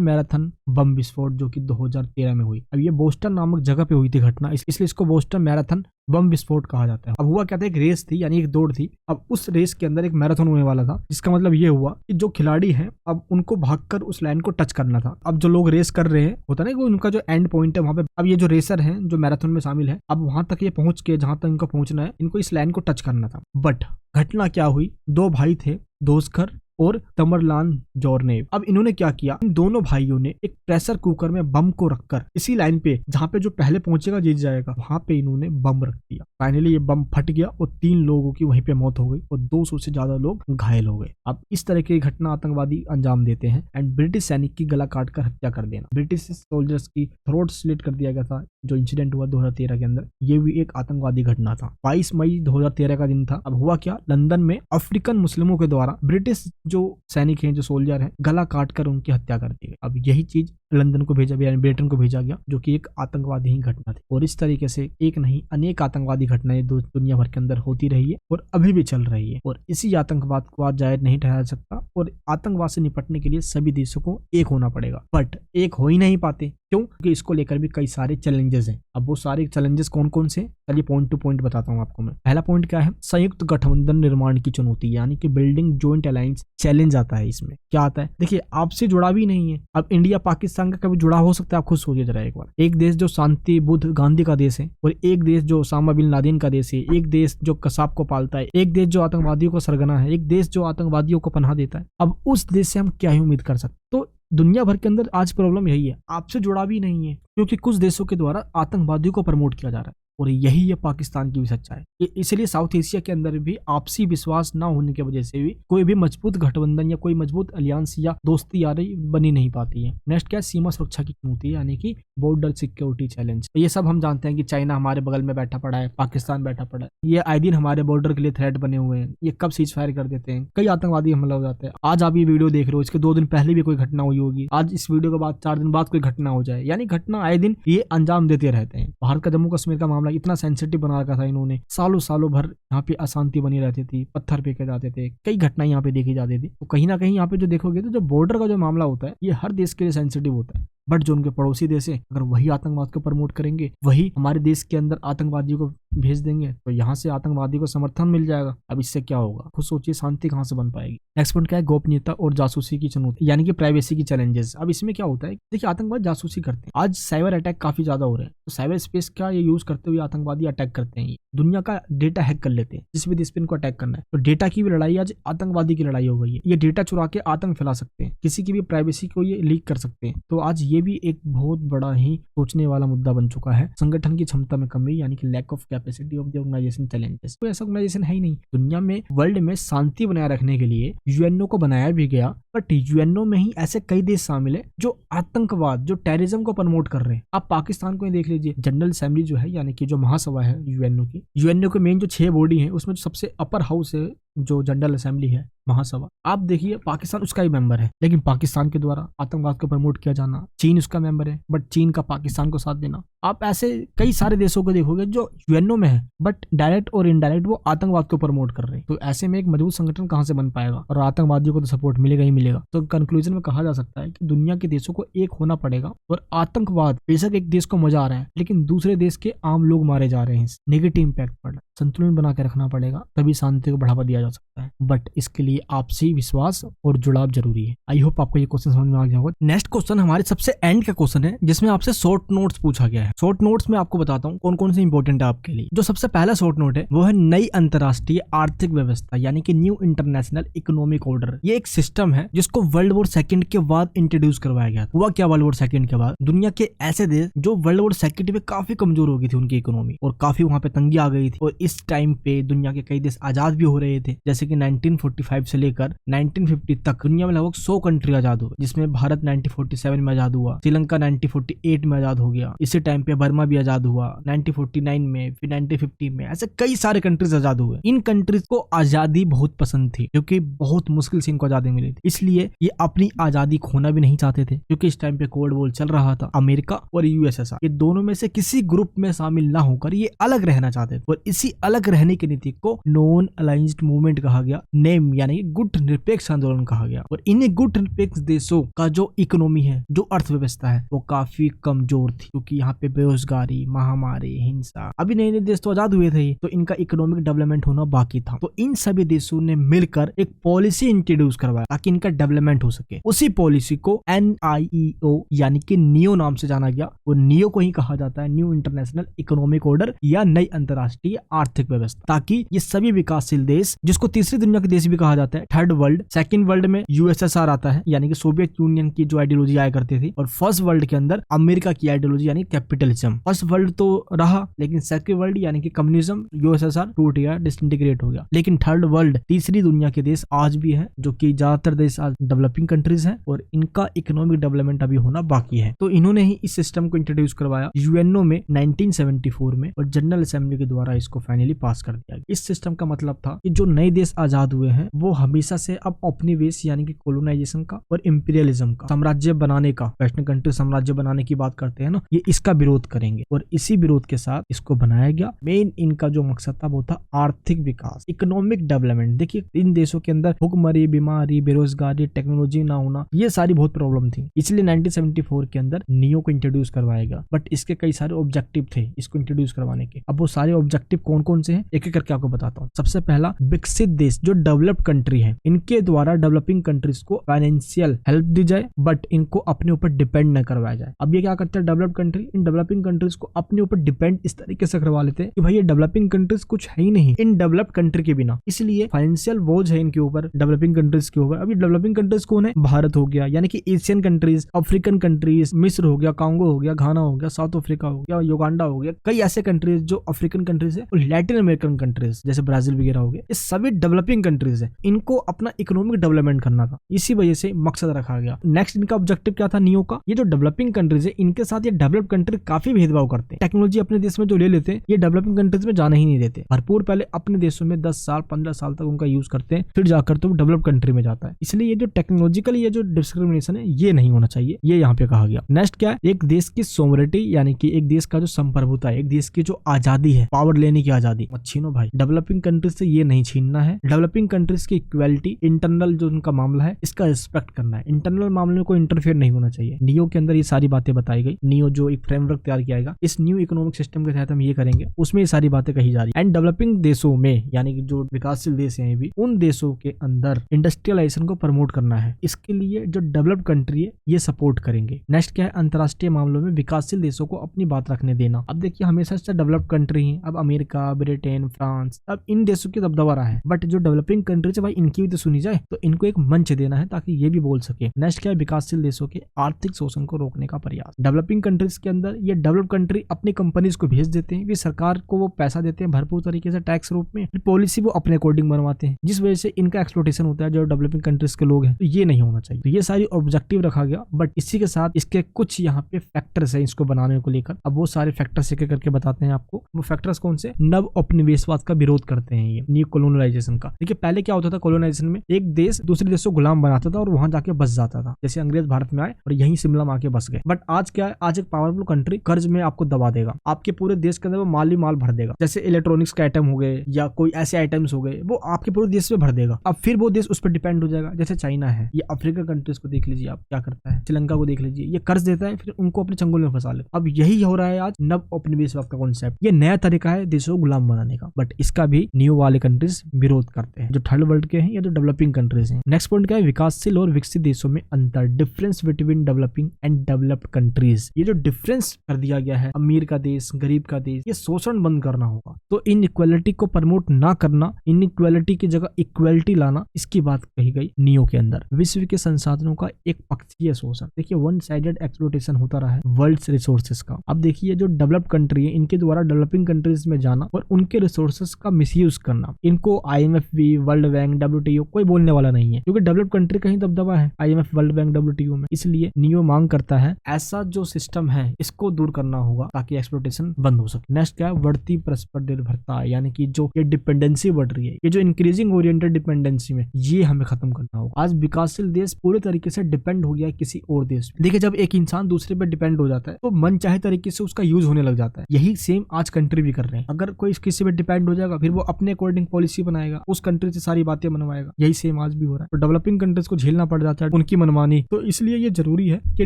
मैराथन बम विस्फोट जो कि 2013 में हुई। अब ये बोस्टन नामक जगह पे हुई थी घटना, इसलिए इसको बोस्टन मैराथन बम विस्फोट कहा जाता है। अब हुआ क्या था, एक रेस थी यानी एक दौड़ थी। अब उस रेस के अंदर एक मैराथन होने वाला था, जिसका मतलब ये हुआ कि जो खिलाड़ी हैं अब उनको भागकर उस लाइन को टच करना था। अब जो लोग रेस कर रहे हैं होता ना, उनका जो एंड पॉइंट है वहां पे, अब ये जो रेसर हैं जो मैराथन में शामिल है, अब वहां तक ये पहुंच के जहां तक इनको पहुंचना है, इनको इस लाइन को टच करना था। बट घटना क्या हुई, दो भाई थे, दोस्कर और तमरलान जोरनेव। अब इन्होंने क्या किया, इन दोनों भाइयों ने एक प्रेशर कुकर में बम को रखकर इसी लाइन पे जहां पे जो पहले पहुंचेगा जीत जाएगा, वहां पे इन्होंने बम रख दिया। फाइनली ये बम फट गया और 3 लोगों की वहीं पे मौत हो गई और 200 से ज्यादा लोग घायल हो गए। अब इस तरह की घटना आतंकवादी अंजाम देते हैं। एंड ब्रिटिश सैनिक की गला काट कर हत्या कर देना, ब्रिटिश सोल्जर्स की थ्रोट स्लिट कर दिया गया था, जो इंसिडेंट हुआ 2013 के अंदर, ये भी एक आतंकवादी घटना था। 22 मई 2013 का दिन था। अब हुआ क्या, लंदन में अफ्रीकन मुस्लिमों के द्वारा ब्रिटिश जो सैनिक हैं, जो सोल्जर हैं, गला काट कर उनकी हत्या कर दी गई। अब यही चीज लंदन को भेजा गया, ब्रिटेन को भेजा गया, जो कि एक आतंकवादी ही घटना थी। और इस तरीके से एक नहीं अनेक आतंकवादी घटनाएं दुनिया भर के अंदर होती रही है और अभी भी चल रही है। और इसी आतंकवाद को आज जायज नहीं ठहरा सकता और आतंकवाद से निपटने के लिए सभी देशों को एक होना पड़ेगा। बट एक हो ही नहीं पाते, क्यों? क्योंकि इसको लेकर भी कई सारे चैलेंजेस हैं। अब वो सारे चैलेंजेस कौन कौन से, चलिए पॉइंट टू पॉइंट बताता हूँ आपको मैं। पहला पॉइंट क्या है, संयुक्त गठबंधन निर्माण की चुनौती, यानी कि बिल्डिंग जॉइंट अलायंस चैलेंज आता है। इसमें क्या आता है, देखिए आपसी जुड़ा भी नहीं है। अब इंडिया पाकिस्तान का कभी जुड़ा हो सकता है, आप खुद सोचिए जरा एक बार। एक देश जो शांति बुद्ध गांधी का देश है और एक देश जो ओसामा बिन लादेन का देश है, एक देश जो कसाब को पालता है, एक देश जो आतंकवादियों को सरगना है, एक देश जो आतंकवादियों को पनाह देता है। अब उस देश से हम क्या ही उम्मीद कर सकते। तो दुनिया भर के अंदर आज प्रॉब्लम यही है, आपसे जुड़ा भी नहीं है, क्योंकि कुछ देशों के द्वारा आतंकवादियों को प्रमोट किया जा रहा है। और यही है पाकिस्तान की भी सच्चाई। इसलिए साउथ एशिया के अंदर भी आपसी विश्वास ना होने की वजह से भी कोई भी मजबूत गठबंधन या कोई मजबूत अलियांस या दोस्ती यारी बनी नहीं पाती है। नेक्स्ट क्या है, सीमा सुरक्षा की चुनौती, यानी कि बॉर्डर सिक्योरिटी चैलेंज। ये सब हम जानते हैं कि चाइना हमारे बगल में बैठा पड़ा है, पाकिस्तान बैठा पड़ा है, ये आए दिन हमारे बॉर्डर के लिए थ्रेट बने हुए हैं, ये कब सीज फायर कर देते हैं, कई आतंकवादी हमला हो जाते हैं। आज आप ये वीडियो देख रहे हो, इसके 2 दिन पहले भी कोई घटना हुई होगी, आज इस वीडियो के बाद 4 दिन बाद कोई घटना हो जाए, यानी घटना आए दिन ये अंजाम देते रहते हैं। भारत का जम्मू कश्मीर का मामला मामला इतना सेंसिटिव बना रखा था इन्होंने, सालों सालों भर यहाँ पे अशांति बनी रहती थी, पत्थर फेंके जाते थे, कई घटनाएं यहाँ पे देखी जाती थी। तो कहीं ना कहीं यहाँ पे जो देखोगे तो जो बॉर्डर का जो मामला होता है ये हर देश के लिए सेंसिटिव होता है। बट जो उनके पड़ोसी देश है अगर वही आतंकवाद को प्रमोट करेंगे, वही हमारे देश के अंदर आतंकवादियों को भेज देंगे, तो यहाँ से आतंकवादी को समर्थन मिल जाएगा। अब इससे क्या होगा, खुद सोचिए शांति कहाँ से बन पाएगी। नेक्स्ट पॉइंट क्या है, गोपनीयता और जासूसी की चुनौती यानी कि प्राइवेसी की चैलेंजेस। अब इसमें क्या होता है, देखिए आतंकवाद जासूसी करते हैं, आज साइबर अटैक काफी ज्यादा हो रहे हैं, तो साइबर स्पेस का ये यूज करते हुए आतंकवादी अटैक करते हैं, दुनिया का डेटा हैक कर लेते हैं, जिस भी देश पे इनको अटैक करना है। तो डेटा की भी लड़ाई आज आतंकवादी की लड़ाई हो गई है, ये डेटा चुरा के आतंक फैला सकते हैं, किसी की भी प्राइवेसी को ये लीक कर सकते हैं। तो आज ये भी एक बहुत बड़ा ही सोचने वाला मुद्दा बन चुका है। संगठन की क्षमता में कमी यानी कि lack of capacity of the organisation challenges. कोई ऐसा ऑर्गेनाइजेशन है ही नहीं दुनिया में, वर्ल्ड में शांति बनाए रखने के लिए यूएनओ को बनाया भी गया, बट यूएनओ में ही ऐसे कई देश शामिल है जो आतंकवाद, जो टेररिज्म को प्रमोट कर रहे हैं। आप पाकिस्तान को ही देख लीजिए, जनरल असेंबली जो है यानी कि जो महासभा है यूएनओ की, यूएनओ के मेन जो 6 बॉडी है उसमें जो सबसे अपर हाउस है जो जनरल असेंबली है, महासभा, आप देखिए पाकिस्तान उसका ही मेंबर है, लेकिन पाकिस्तान के द्वारा आतंकवाद को प्रमोट किया जाना, चीन उसका मेंबर है बट चीन का पाकिस्तान को साथ देना। आप ऐसे कई सारे देशों को देखोगे जो यूएनओ में है बट डायरेक्ट और इनडायरेक्ट वो आतंकवाद को प्रमोट कर रहे हैं। तो ऐसे में एक मजबूत संगठन कहां से बन पाएगा, और आतंकवादियों को तो सपोर्ट मिलेगा ही मिलेगा। तो कंक्लूजन में कहा जा सकता है कि दुनिया के देशों को एक होना पड़ेगा, और आतंकवाद बेशक एक देश को मजा आ रहा है लेकिन दूसरे देश के आम लोग मारे जा रहे हैं, नेगेटिव इंपैक्ट पड़ रहा है। संतुलन बना के रखना पड़ेगा, तभी शांति को बढ़ावा दिया जा सकता है, बट इसके लिए आपसी विश्वास और जुड़ाव जरूरी है। आई होप आपको ये क्वेश्चन समझ में आ गया होगा। नेक्स्ट क्वेश्चन हमारे सबसे एंड का क्वेश्चन है, जिसमें आपसे शॉर्ट नोट्स पूछा गया है। शॉर्ट नोट्स में आपको बताता हूँ कौन कौन से इंपॉर्टेंट है आपके लिए। जो सबसे पहला शॉर्ट नोट है वो है नई अंतरराष्ट्रीय आर्थिक व्यवस्था यानी कि न्यू इंटरनेशनल इकोनॉमिक ऑर्डर। ये एक सिस्टम है जिसको वर्ल्ड वॉर सेकंड के बाद इंट्रोड्यूस करवाया गया। हुआ क्या वर्ल्ड वॉर सेकंड के बाद, दुनिया के ऐसे देश जो वर्ल्ड वॉर सेकंड में काफी कमजोर हो गई थी उनकी इकोनॉमी, और काफी वहां पे तंगी आ गई थी, और इस टाइम पे दुनिया के कई देश आजाद भी हो रहे थे। जैसे कि 1945 से लेकर 1950 तक दुनिया में लगभग 100 कंट्री आजाद हुए, जिसमें भारत 1947 में आजाद हुआ, श्रीलंका 1948 में आजाद हो गया, इसी टाइम पे बर्मा भी आजाद हुआ 1949 में, फिर 1950 में, ऐसे कई सारे कंट्रीज आजाद हुए। इन कंट्रीज को आजादी बहुत पसंद थी क्योंकि बहुत मुश्किल से इनको आजादी मिली थी, इसलिए ये अपनी आजादी खोना भी नहीं चाहते थे, क्योंकि इस टाइम पे कोल्ड वॉर चल रहा था। अमेरिका और यूएसएसआर ये दोनों में से किसी ग्रुप में शामिल ना होकर ये अलग रहना चाहते थे, और इसी अलग रहने की नीति को नॉन अलाइंस्ड मूवमेंट कहा गया, नेम यानी गुट निरपेक्ष आंदोलन कहा गया। और इन गुट निरपेक्ष देशों का जो इकोनॉमी है, जो अर्थव्यवस्था है, वो काफी कमजोर थी, क्योंकि यहाँ पे बेरोजगारी, महामारी, हिंसा, अभी नए नए देश तो आजाद हुए थे, तो इनका इकोनॉमिक डेवलपमेंट होना बाकी था। तो इन सभी देशों ने मिलकर एक पॉलिसी इंट्रोड्यूस करवाया ताकि इनका डेवलपमेंट हो सके। उसी पॉलिसी को NIEO यानी कि नियो नाम से जाना गया, और नियो को ही कहा जाता है न्यू इंटरनेशनल इकोनॉमिक ऑर्डर या नई अंतरराष्ट्रीय आर्थिक व्यवस्था, ताकि ये सभी विकासशील देश, जिसको तीसरी दुनिया के देश भी कहा जाता है, थर्ड वर्ल्ड, सेकंड वर्ल्ड में यूएसएसआर आता है यानी कि सोवियत यूनियन की जो आइडियोलॉजी आया करती थी, और फर्स्ट वर्ल्ड के अंदर अमेरिका की आइडियोलॉजी यानी कैपिटलिज्म। फर्स्ट वर्ल्ड तो रहा, लेकिन सेकंड वर्ल्ड यानी कि कम्युनिज्म, यूएसएसआर टूट गया, डिसइंटीग्रेट हो गया। लेकिन थर्ड वर्ल्ड, तीसरी दुनिया के देश आज भी है, जो कि ज्यादातर देश आज डेवलपिंग कंट्रीज हैं, और इनका इकोनॉमिक डेवलपमेंट अभी होना बाकी है। तो इन्होंने ही इस सिस्टम को इंट्रोड्यूस करवाया यूएनओ में 1974 में, और जनरल असेंबली के द्वारा इसको फाइनली पास कर दिया गया। इस सिस्टम का मतलब था कि जो नए देश आजाद हुए हैं वो हमेशा से अब औपनिवेश यानी कि कोलोनाइजेशन का और इंपीरियलिज्म का, साम्राज्य बनाने का, वेस्टर्न कंट्री साम्राज्य बनाने की बात करते हैं ना, ये इसका विरोध करेंगे, और इसी विरोध के साथ इसको बनाया गया। मेन इनका जो मकसद था वो था आर्थिक विकास, इकोनॉमिक डेवलपमेंट। देखिए इन देशों के अंदर भुखमरी, बीमारी, बेरोजगारी, टेक्नोलॉजी ना होना, ये सारी बहुत प्रॉब्लम थी, इसलिए 1974 के अंदर नियो को इंट्रोड्यूस करवाया गया। बट इसके कई सारे ऑब्जेक्टिव थे इसको इंट्रोड्यूस करवाने के। अब वो सारे ऑब्जेक्टिव कौन कौन से हैं एक एक करके आपको बताता हूँ। सबसे पहला, विकसित देश जो डेवलप्ड कंट्री है, इनके द्वारा डेवलपिंग कंट्रीज को फाइनेंशियल हेल्प दी जाए, बट इनको अपने ऊपर डिपेंड न करवाया जाए। अब ये क्या करते हैं developed country, in developing countries को अपने ऊपर डिपेंड इस तरीके से करवा लेते हैं कि भाई ये डेवलपिंग कंट्रीज कुछ है ही नहीं इन डेवलप्ड कंट्री के बिना, इसलिए फाइनेंशियल बोझ है इनके ऊपर, डेवलपिंग कंट्रीज के ऊपर। अभी डेवलपिंग कंट्रीज कौन है, भारत हो गया, यानी कि एशियन कंट्रीज, अफ्रीकन कंट्रीज, मिस्र हो गया, कांगो हो गया, घाना हो गया, साउथ अफ्रीका हो गया, युगांडा हो गया, कई ऐसे कंट्रीज जो अफ्रीकन कंट्रीज है, और लैटिन अमेरिकन कंट्रीज जैसे ब्राजील वगैरह हो गए, ये सभी डेवलपिंग कंट्रीज है, इनको अपना इकोनॉमिक डेवलपमेंट करना था, इसी वजह से मकसद रखा गया। नेक्स्ट इनका ऑब्जेक्टिव क्या था नियो का, ये जो डेवलपिंग कंट्रीज है इनके साथ ये डेवलप्ड कंट्री काफी भेदभाव करते हैं। टेक्नोलॉजी अपने देश में जो ले लेते हैं ये डेवलपिंग कंट्रीज में जाने ही नहीं देते, भरपूर पहले अपने देशों में 10 साल 15 साल तक उनका यूज करते हैं, फिर जाकर तो डेवलप कंट्री में जाता है। इसलिए ये जो टेक्नोलॉजिकल ये जो डिस्क्रिमिनेशन है ये नहीं होना चाहिए, ये यहाँ पे कहा गया। नेक्स्ट क्या है, एक देश की सोवरेनिटी यानी कि एक देश का जो संप्रभुता है, एक देश की जो आजादी है, पावर लेने की आजादी मत छीनो भाई, डेवलपिंग कंट्रीज से ये नहीं छीनना है। डेवलपिंग कंट्रीज की इक्वालिटी, इंटरनल जो उनका मामला है इसका रिस्पेक्ट करना है, इंटरनल मामले में कोई इंटरफेयर नहीं होना चाहिए। नियो के अंदर ये सारी बातें बताई गई, नियो जो एक फ्रेमवर्क तैयार किया गया, इस न्यू इकोनॉमिक सिस्टम के तहत हम ये करेंगे, उसमें ये सारी बातें कही जा रही है। एंड डेवलपिंग देशों में यानी कि जो विकासशील देश हैं भी, उन देशों के अंदर इंडस्ट्रियलाइजेशन को प्रमोट करना है, इसके लिए जो डेवलप्ड कंट्री है ये सपोर्ट करेंगे। नेक्स्ट क्या है, अंतरराष्ट्रीय मामलों में विकासशील देशों को अपनी बात रखने देना। अब देखिए हमेशा से डेवलप्ड कंट्री है, अब अमेरिका, ब्रिटेन, फ्रांस, अब इन देशों की दबदबा रहा है, बट जो डेवलपिंग कंट्रीज है भाई इनकी भी तो सुनी जाए, तो इनको एक मंच देना है ताकि ये भी बोल सके। नेक्स्ट क्या है, विकासशील देशों के आर्थिक शोषण को रोकने का प्रयास। डेवलपिंग कंट्रीज के अंदर ये डेवलप्ड कंट्री अपनी कंपनीज को भेज देते हैं, सरकार को वो पैसा देते हैं भरपूर तरीके से टैक्स रूप में, फिर पॉलिसी वो अपने अकॉर्डिंग बनवाते हैं, जिस वजह से इनका एक्सप्लोटेशन होता है जो डेवलपिंग कंट्रीज के लोग हैं। तो ये नहीं होना चाहिए, तो ये सारी ऑब्जेक्टिव रखा गया, बट इसी के साथ इसके कुछ यहाँ पे फैक्टर्स है इसको बनाने को लेकर। अब वो सारे फैक्टर्स एक करके बताते हैं आपको। वो फैक्टर्स कौन से, नव उपनिवेशवाद का विरोध करते हैं ये, न्यू कॉलोनाइजेशन का। देखिए पहले क्या होता था कॉलोनाइजेशन में, एक देश दूसरे देश को गुलाम बनाता था और वहां जाके बस जाता था, जैसे अंग्रेज भारत में आए और यहीं शिमला में आके बस गए। बट आज क्या है, आज एक पावरफुल कंट्री कर्ज में आपको दबा देगा, आपके पूरे देश के अंदर वो माल ही माल भर देगा, जैसे इलेक्ट्रॉनिक्स के आइटम हो गए या कोई ऐसे आइटम्स हो गए, वो आपके पूरे देश में भर देगा। अब फिर वो देश उस पर डिपेंड हो जाएगा, जैसे चाइना है, ये अफ्रीका कंट्रीज को देख लीजिए आप क्या करता है, श्रीलंका को देख लीजिए, ये कर्ज देता है फिर उनको अपने चंगुल में फंसा लेता है। अब यही हो रहा है आज नव उपनिवेशवाद का कॉन्सेप्ट, ये नया तरीका है देशों को गुलाम बनाने का, बट इसका भी न्यू वाले कंट्रीज विरोध करते हैं, जो थर्ड वर्ल्ड के हैं या जो डेवलपिंग कंट्रीज हैं। नेक्स्ट पॉइंट क्या है, विकासशील और विकसित देशों में अंतर, difference between developing and developed countries. ये जो डिफरेंस कर दिया गया है, अमीर का देश, गरीब का देश, ये शोषण बंद करना होगा। तो इन इक्वालिटी को प्रमोट ना करना, इन इक्वालिटी की जगह इक्वालिटी लाना, इसकी बात कही गई नियो के अंदर। विश्व के संसाधनों का एक पक्षीय शोषण, देखिए वन साइडेड एक्सप्लोटेशन होता रहा है वर्ल्ड रिसोर्सेज का। अब देखिए जो डेवलप्ड कंट्री है इनके द्वारा डेवलपिंग कंट्रीज में जाना और उनके रिसोर्सेज का मिसयूज करना, इनको IMF भी, वर्ल्ड बैंक, WTO कोई बोलने वाला नहीं है, क्योंकि डेवलप्ड कंट्री का ही दबदबा है IMF, वर्ल्ड बैंक, WTO में। इसलिए नियो मांग करता है ऐसा जो सिस्टम है इसको दूर करना होगा ताकि एक्सप्लोटेशन बंद हो सके। नेक्स्ट क्या है, बढ़ती परस्पर निर्भरता, यानी कि जो ये डिपेंडेंसी बढ़ रही है, ये जो इंक्रीजिंग ओरिएंटेड डिपेंडेंसी में, ये हमें खत्म करना होगा। आज विकासशील देश पूरे तरीके से डिपेंड हो गया है किसी और देश पे। देखिए जब एक इंसान दूसरे पे डिपेंड हो जाता है तो मन चाहे तरीके से उसका यूज होने लग जाता है। यही सेम आज कंट्री भी कर रहे हैं, अगर कोई किसी पे डिपेंड हो जाएगा फिर वो अपने अकॉर्डिंग पॉलिसी बनाएगा, उस कंट्री से सारी बातें मनवाएगा। यही सेम आज भी हो रहा है, तो डेवलपिंग कंट्रीज को झेलना पड़ जाता है उनकी मनमानी। तो इसलिए ये जरूरी है कि